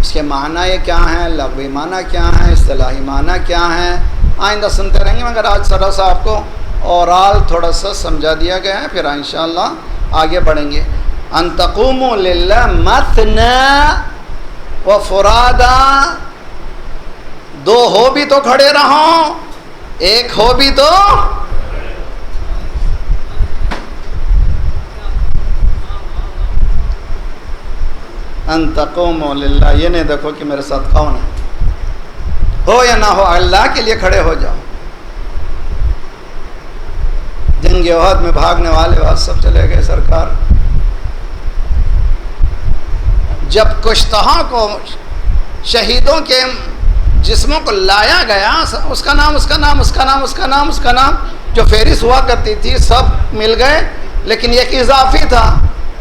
اس کے معنی کیا ہیں، لغوی معنی کیا ہیں، اصطلاحی معنی کیا ہیں، آئندہ سنتے رہیں گے، مگر آج ذرا سا آپ کو اورال تھوڑا سا سمجھا دیا گیا ہے، پھر انشاءاللہ آگے بڑھیں گے۔ ان تقوموا للہ مثنی و فرادا، دو ہو بھی تو کھڑے رہو، ایک ہو بھی تو۔ ان تقوموا للہ، یہ نہیں دیکھو کہ میرے ساتھ کون ہے، ہو یا نہ ہو اللہ کے لیے کھڑے ہو جاؤ۔ جنگ احد میں بھاگنے والے بات سب چلے گئے سرکار۔ جب کشتہوں کو، شہیدوں کے جسموں کو لایا گیا، اس کا نام، اس کا نام، اس کا نام، اس کا نام، اس کا نام، جو فہرست ہوا کرتی تھی سب مل گئے، لیکن ایک اضافی تھا۔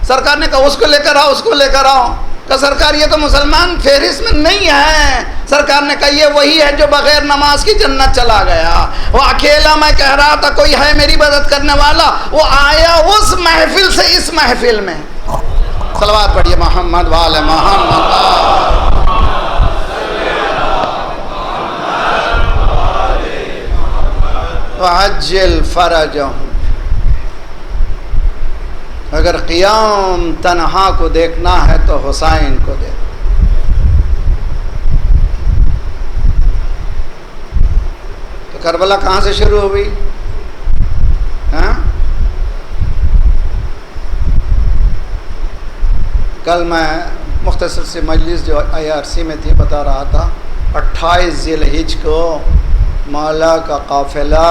سرکار نے کہا اس کو لے کر آؤ، اس کو لے کر آؤ۔ کہ سرکار یہ تو مسلمان فہرست میں نہیں ہے۔ سرکار نے کہا یہ وہی ہے جو بغیر نماز کی جنت چلا گیا۔ وہ اکیلا میں کہہ رہا تھا کوئی ہے میری مدد کرنے والا، وہ آیا اس محفل سے اس محفل میں۔ صلوات پڑھیے محمد وآل محمد۔ وعجل فرجہم، اگر قیام تنہا کو دیکھنا ہے تو حسین کو دیکھ۔ تو کربلا کہاں سے شروع ہوئی؟ کل میں مختصر سی مجلس جو IRC میں تھی بتا رہا تھا، 28 ذی الحجہ کو مولا کا قافلہ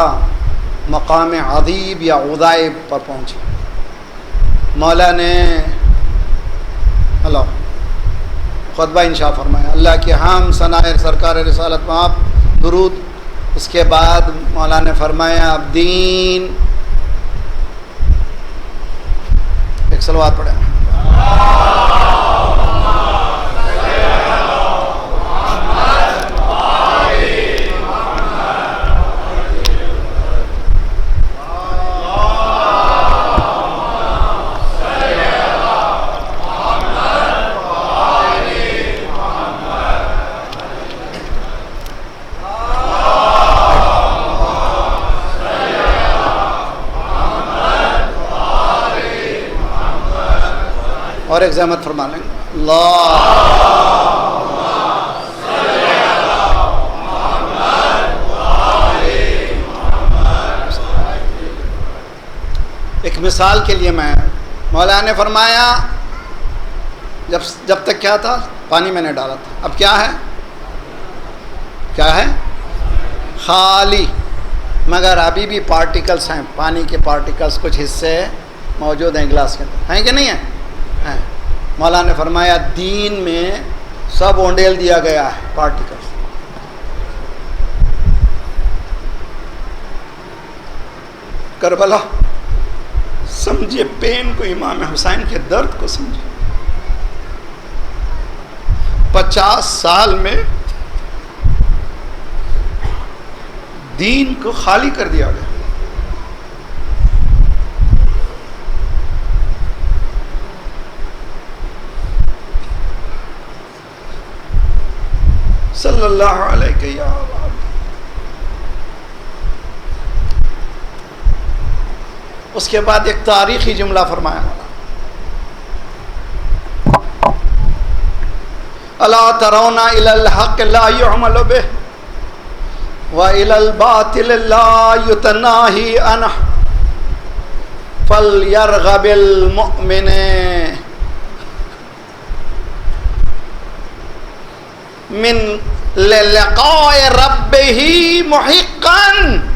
مقام عذیب یا عذائب پر پہنچا۔ مولا نے خطبہ انشاء فرمایا، اللہ کی حمد ثنا سرکار رسالت میں آپ درود۔ اس کے بعد مولا نے فرمایا اب دین، ایک صلوات پڑھیں۔ اور ایک زحمت فرما لیں گے، اللہ ایک مثال کے لیے میں مولا نے فرمایا جب تک کیا تھا پانی میں نے ڈالا تھا، اب کیا ہے خالی، مگر ابھی بھی پارٹیکلز ہیں، پانی کے پارٹیکلز کچھ حصے موجود ہیں گلاس کے اندر، ہیں کہ نہیں ہیں؟ مولا نے فرمایا دین میں سب اونڈیل دیا گیا ہے پارٹیکلز۔ کربلا سمجھے پین کو، امام حسین کے درد کو سمجھے۔ 50 سال میں دین کو خالی کر دیا گیا۔ صلی اللہ علیہ یا اس کے بعد ایک تاریخی جملہ فرمایا مولا، الا ترون الی الحق لا يعمل به وَإِلَى الْبَاطِلِ لَا يُتَنَاهِي عَنْهُ فَلْيَرْغَبِ الْمُؤْمِنِ مِنْ لِقَاءِ رَبِّهِ مُحِقًّا۔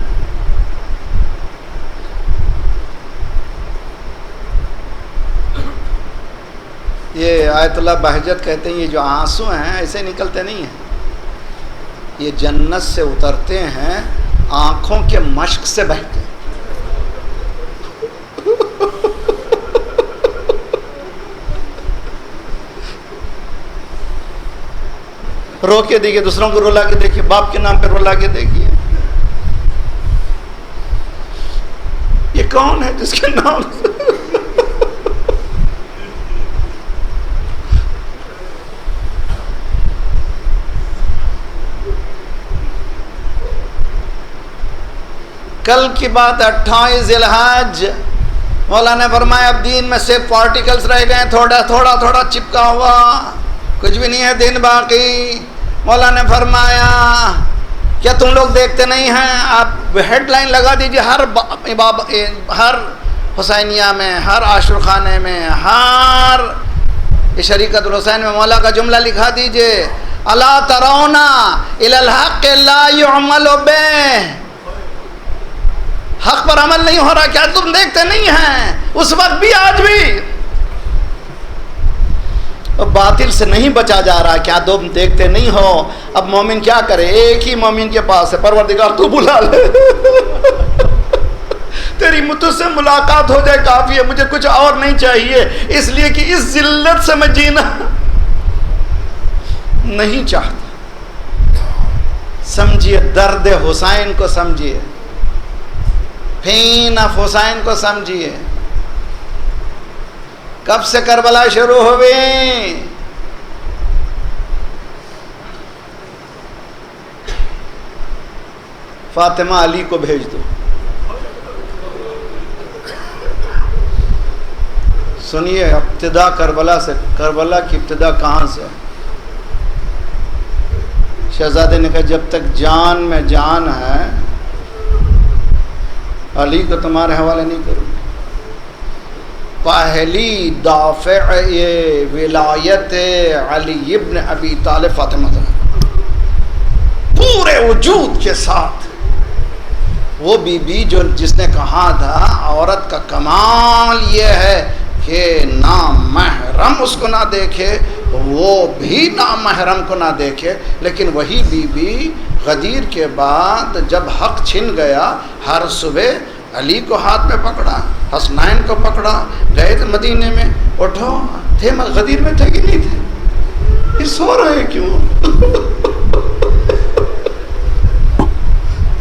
یہ آیت اللہ بہجت کہتے ہیں، یہ جو آنسو ہیں ایسے نکلتے نہیں ہیں، یہ جنت سے اترتے ہیں، آنکھوں کے مشق سے بہتے ہیں۔ رو کے دیکھیے، دوسروں کو رلا کے دیکھیے، باپ کے نام پہ رلا کے دیکھیے۔ یہ کون ہے جس کے نام سے کل کی بات 28 ذی الحج، مولا نے فرمایا اب دین میں سے پارٹیکلز رہ گئے، تھوڑا تھوڑا چپکا ہوا، کچھ بھی نہیں ہے دین باقی۔ مولا نے فرمایا کیا تم لوگ دیکھتے نہیں ہیں؟ آپ ہیڈ لائن لگا دیجئے ہر حسینیہ میں، ہر عاشور خانے میں، ہر شریکت الحسین میں مولا کا جملہ لکھا دیجئے، الا ترون الی الحق لا يعمل به، حق پر عمل نہیں ہو رہا، کیا تم دیکھتے نہیں ہیں؟ اس وقت بھی آج بھی باطل سے نہیں بچا جا رہا، کیا تم دیکھتے نہیں ہو؟ اب مومن کیا کرے؟ ایک ہی مومن کے پاس ہے، پروردگار تو بلا لے، تیری مجھ سے ملاقات ہو جائے کافی ہے، مجھے کچھ اور نہیں چاہیے، اس لیے کہ اس ذلت سے میں جینا نہیں چاہتا۔ سمجھیے درد حسین کو، سمجھیے پین آف حسین کو، سمجھیے کب سے کربلا شروع ہوئی۔ فاطمہ علی کو بھیج دو۔ سنیے ابتدا کربلا سے، کربلا کی ابتدا کہاں سے؟ شہزادے نے کہا جب تک جان میں جان ہے علی کو تمہارے حوالے نہیں کروں گی۔ پہلی دافع یہ ولایت علی ابن ابی طالب فاطمہ پورے وجود کے ساتھ، وہ بی بی جس نے کہا تھا عورت کا کمال یہ ہے کہ نامحرم اس کو نہ دیکھے، وہ بھی نامحرم کو نہ دیکھے، لیکن وہی بی بی غدیر کے بعد جب حق چھن گیا، ہر صبح علی کو ہاتھ میں پکڑا، حسنین کو پکڑا، گئے تھے مدینے میں، اٹھو، تھے غدیر میں تھے کہ نہیں تھے؟ یہ سو رہے کیوں؟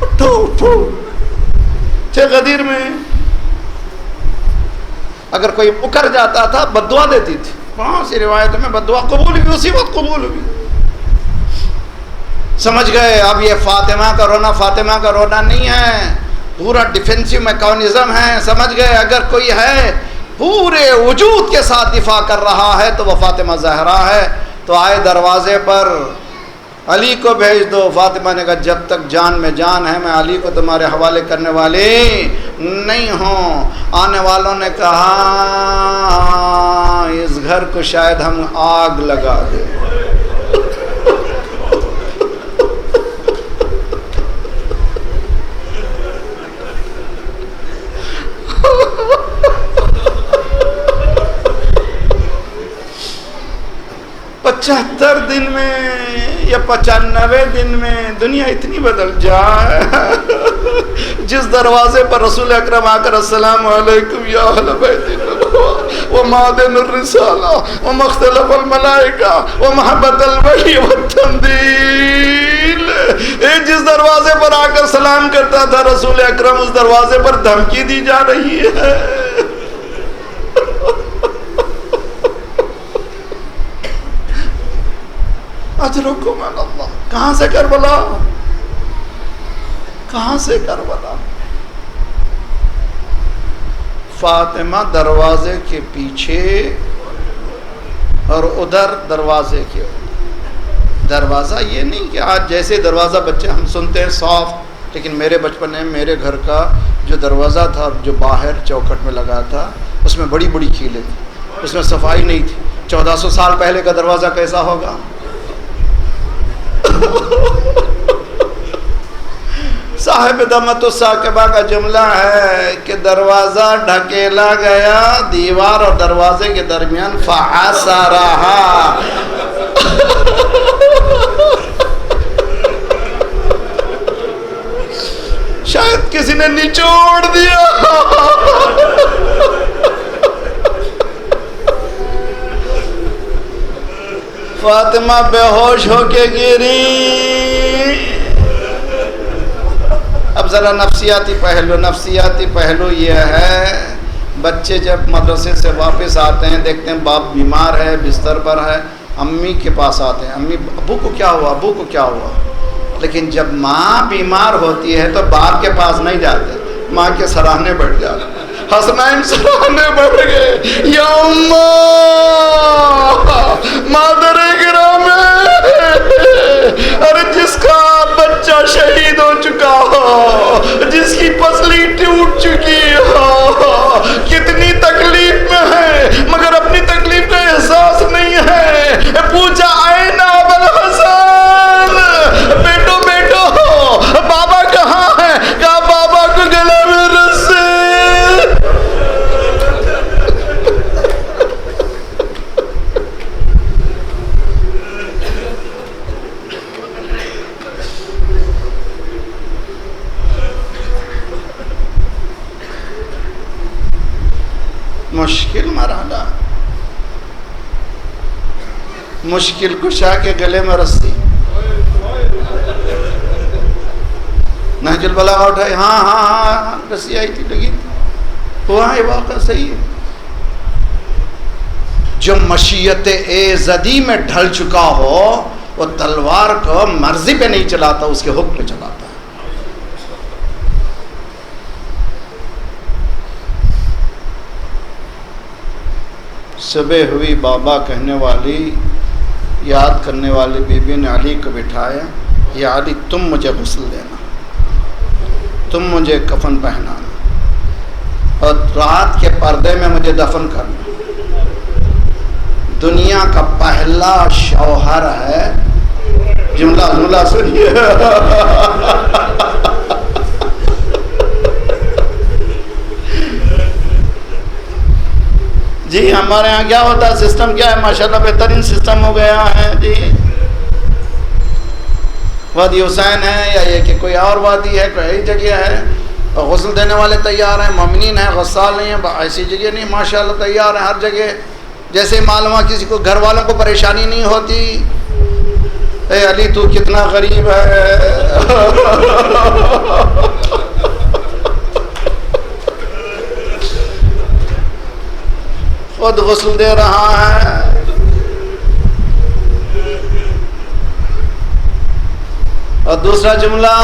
اٹھو اٹھو، تھے غدیر میں۔ اگر کوئی اکر جاتا تھا بددعا دیتی تھی، وہاں سی روایت میں بددعا قبول ہوئی، اسی وقت قبول ہوئی۔ سمجھ گئے اب یہ فاطمہ کا رونا فاطمہ کا رونا نہیں ہے، پورا ڈیفینسو میکانزم ہے۔ سمجھ گئے اگر کوئی ہے پورے وجود کے ساتھ دفاع کر رہا ہے تو وہ فاطمہ زہرا ہے۔ تو آئے دروازے پر، علی کو بھیج دو۔ فاطمہ نے کہا جب تک جان میں جان ہے میں علی کو تمہارے حوالے کرنے والی نہیں ہوں۔ آنے والوں نے کہا اس گھر کو شاید ہم آگ لگا دیں۔ پچہتر دن میں یا 95 دن میں دنیا اتنی بدل جائے۔ جس دروازے پر رسول اکرم آ کر السلام علیکم یا اہل بیت اللہ و معدن الرسالہ و مختلف الملائکہ و محبت الوحی والتنزیل، جس دروازے پر آ کر سلام کرتا تھا رسول اکرم، اس دروازے پر دھمکی دی جا رہی ہے۔ اجرکم علی اللہ۔ کہاں سے کربلا؟ کہاں سے کربلا؟ فاطمہ دروازے کے پیچھے اور ادھر دروازے کے دروازہ یہ نہیں کہ آج جیسے دروازہ بچے ہم سنتے ہیں سافٹ، لیکن میرے بچپن میں میرے گھر کا جو دروازہ تھا جو باہر چوکھٹ میں لگا تھا اس میں بڑی بڑی کیلیں تھی، اس میں صفائی نہیں تھی۔ 1400 سال پہلے کا دروازہ کیسا ہوگا؟ صاحب دمت الثاقبہ کا جملہ ہے کہ دروازہ ڈھکیلا گیا دیوار اور دروازے کے درمیان فعصرہا، شاید کسی نے نچوڑ دیا۔ فاطمہ بے ہوش ہو کے گری۔ اب ذرا نفسیاتی پہلو یہ ہے، بچے جب مدرسے سے واپس آتے ہیں دیکھتے ہیں باپ بیمار ہے، بستر پر ہے، امی کے پاس آتے ہیں، امی ابو کو کیا ہوا؟ لیکن جب ماں بیمار ہوتی ہے تو باپ کے پاس نہیں جاتے، ماں کے سراہنے بیٹھ جاتے۔ حسنین سراہنے بیٹھ گئے، یا مادر گرامی، ارے جس کا بچہ شہید ہو چکا ہو، جس کی پسلی ٹوٹ چکی ہو، کتنی تکلیف میں ہے مگر اپنی تکلیف کا احساس نہیں ہے۔ پوچھا این ابوالحسن، بیٹو بابا کہاں ہے؟ کہا بابا کو گلے میں رسی۔ مشکل مرحلہ، مشکل کشا کے گلے میں رسی۔ نہج البلاغہ اٹھائی، ہاں رسی آئی تھی، لگی ہوا ہے، واقعہ صحیح ہے۔ جو مشیت ایزدی میں ڈھل چکا ہو وہ تلوار کو مرضی پہ نہیں چلاتا، اس کے حکم پہ چلاتا ہے۔ صبح ہوئی، بابا کہنے والی، یاد کرنے والی بی بی نے علی کو بٹھایا، یا علی تم مجھے غسل دینا، تم مجھے کفن پہنانا اور رات کے پردے میں مجھے دفن کرنا۔ دنیا کا پہلا شوہر ہے، جملہ سنیے، جی ہمارے ہاں کیا ہوتا ہے، سسٹم کیا ہے، ماشاءاللہ بہترین سسٹم ہو گیا ہے جی۔ وادی حسین ہے یا یہ کہ کوئی اور وادی ہے، کوئی جگہ ہے، اور غسل دینے والے تیار ہیں، مومنین ہیں، غسال نہیں ہیں، ایسی جگہ نہیں، ماشاءاللہ تیار ہیں ہر جگہ۔ جیسے معلوم ہے کسی کو گھر والوں کو پریشانی نہیں ہوتی، اے علی تو کتنا غریب ہے، خود غسل دے رہا ہے۔ اور دوسرا جملہ،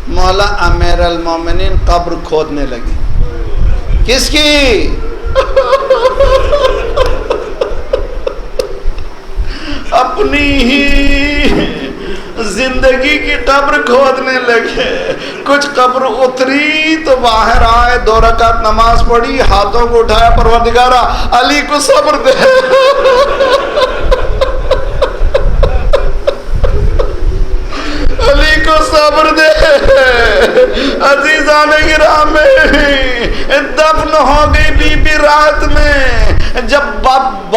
مولا امیر المومنین قبر کھودنے لگی، کس کی؟ اپنی ہی زندگی کی قبر کھودنے لگے. کچھ قبر اتری تو باہر آئے, 2 رکعت نماز پڑھی, ہاتھوں کو اٹھایا, پروردگارا علی کو صبر دے. علی کو صبر دے. عزیزان گرامی, دفن ہو گئی بی بی رات میں. جب باپ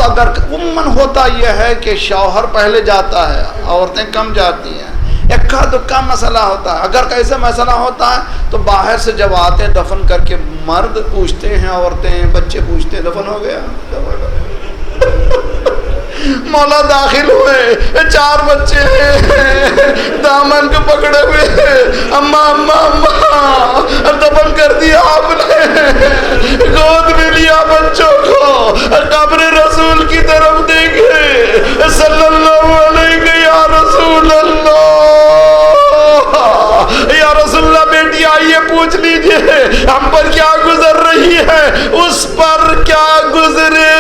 اگر عموماً ہوتا یہ ہے کہ شوہر پہلے جاتا ہے, عورتیں کم جاتی ہیں, اکا دکا مسئلہ ہوتا ہے. اگر کیسے مسئلہ ہوتا ہے تو باہر سے جب آتے ہیں دفن کر کے, مرد پوچھتے ہیں, عورتیں بچے پوچھتے ہیں دفن ہو گیا. مولا داخل ہوئے, 4 بچے ہیں, دامن کو پکڑے ہوئے, اماں اماں اماں دفن کر دیا آپ نے, گود میں لیا بچوں کو, قبر رسول کی طرف دیکھے, صلی اللہ علیہ یا رسول اللہ, یا رسول اللہ بیٹی آئیے پوچھ لیجئے ہم پر کیا گزر رہی ہے, اس پر کیا گزرے.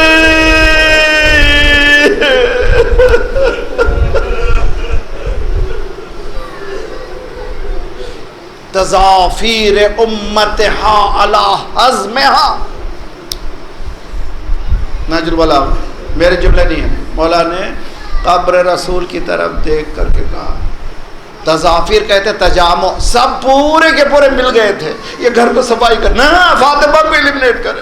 تضافیر امتہا علی عزمہا. نہج البلاغہ میرے جملے نہیں ہیں, مولا نے قبر رسول کی طرف دیکھ کر کے کہا. تضافیر کہتے تجامع, سب پورے کے پورے مل گئے تھے, یہ گھر کو صفائی کرنا, فاطمہ کو ایلیمنیٹ کرے.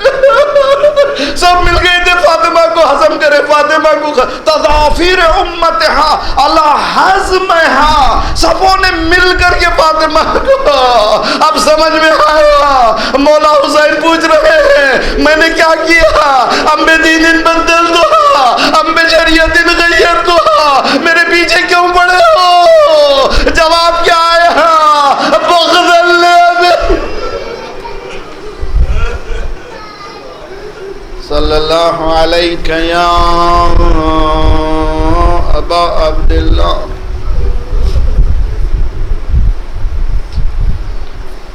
سب مل گئے تھے فاطمہ کو ہضم کرے, فاطمہ کو. تضافیر امتہا علی حزمہا, سبوں نے مل کر کے فاطمہ کو. اب سمجھ میں آیا, مولا حسین پوچھ رہے ہیں میں نے کیا کیا, ام بدین بدل دو, ام بشریت غیر دو, میرے پیچھے کیوں پڑے ہو. جواب کیا آیا, بغض اللہ. صلی اللہ علیہ یا ابا عبداللہ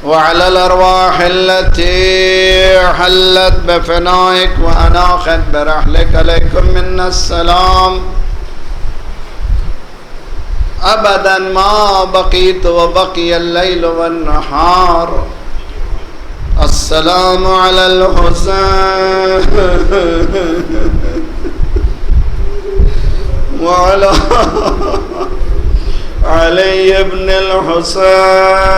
وعلى الأرواح التي حلت بفنائك وأناخت برحلك عليكم منا السلام أبدا ما بقيت وبقي الليل والنهار. السلام على الحسين وعلى علي بن الحسين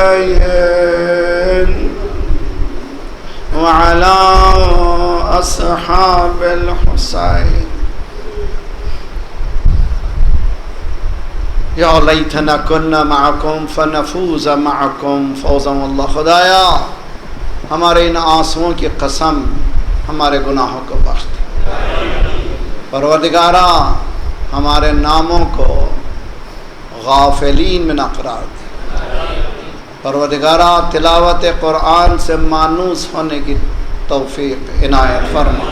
وعلى أصحاب الحسين. یا لیتنا کننا معکم فنفوز معکم فوزا واللہ. خدایا ہمارے ان آنسوؤں کی قسم ہمارے گناہوں کو بخش دے. پروردگارا ہمارے ناموں کو غافلین میں نہ قرار دے. پروردگارا تلاوت قرآن سے مانوس ہونے کی توفیق عنایت فرما.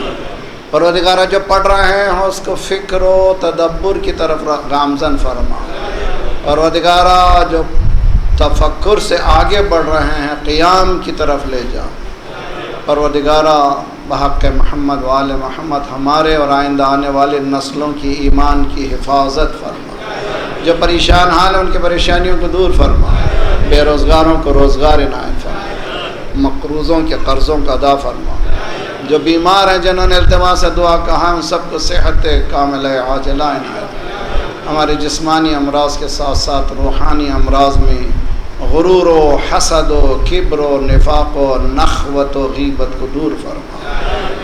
پروردگارا جو پڑھ رہے ہیں اس کو فکر و تدبر کی طرف گامزن فرما. پروردگارا جو تفکر سے آگے بڑھ رہے ہیں قیام کی طرف لے جا. پروردگارا بحق محمد وآل محمد ہمارے اور آئندہ آنے والے نسلوں کی ایمان کی حفاظت فرما. جو پریشان حال ہیں ان کی پریشانیوں کو دور فرما. بے روزگاروں کو روزگار عنایت فرما. مقروضوں کے قرضوں کا ادا فرما. جو بیمار ہیں جنہوں نے التماس سے دعا کہا ان سب کو صحت کاملہ عاجلہ عنایت. ہمارے جسمانی امراض کے ساتھ ساتھ روحانی امراض میں غرور و حسد و کبر و نفاق و نخوت و غیبت کو دور فرما.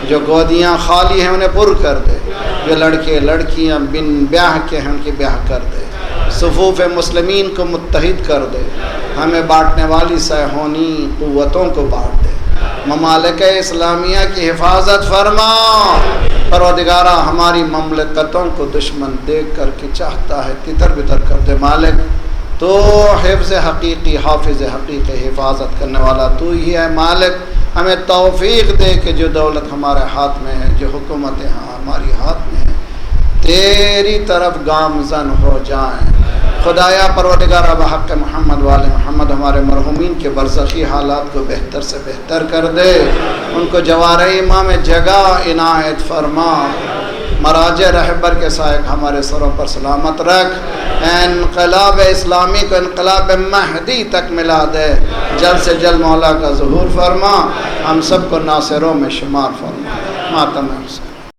جو گودیاں خالی ہیں انہیں پر کر دے. جو لڑکے لڑکیاں بن بیاہ کے ہیں ان کی بیاہ کر دے. صفوف مسلمین کو متحد کر دے. ہمیں بانٹنے والی سیہونی قوتوں کو بانٹ دے. ممالک اسلامیہ کی حفاظت فرما. پروردگارہ ہماری مملکتوں کو دشمن دیکھ کر کے چاہتا ہے تتر بتر کر دے. مالک تو حفظ حقیقی حافظ حقیقی حفاظت کرنے والا تو ہی ہے. مالک ہمیں توفیق دے کہ جو دولت ہمارے ہاتھ میں ہے, جو حکومتیں ہماری ہاتھ میں ہیں, تیری طرف گامزن ہو جائیں. خدایا پروردگارہ بحق محمد والے محمد ہمارے مرحومین کے برزخی حالات کو بہتر سے بہتر کر دے. ان کو جوار امام جگہ عنایت فرما. مراج رہبر کے سائے ہمارے سروں پر سلامت رکھ، انقلاب اسلامی کو انقلاب مہدی تک ملا دے، جلد سے جلد مولا کا ظہور فرما، ہم سب کو ناصروں میں شمار فرما۔ ماتم حسین۔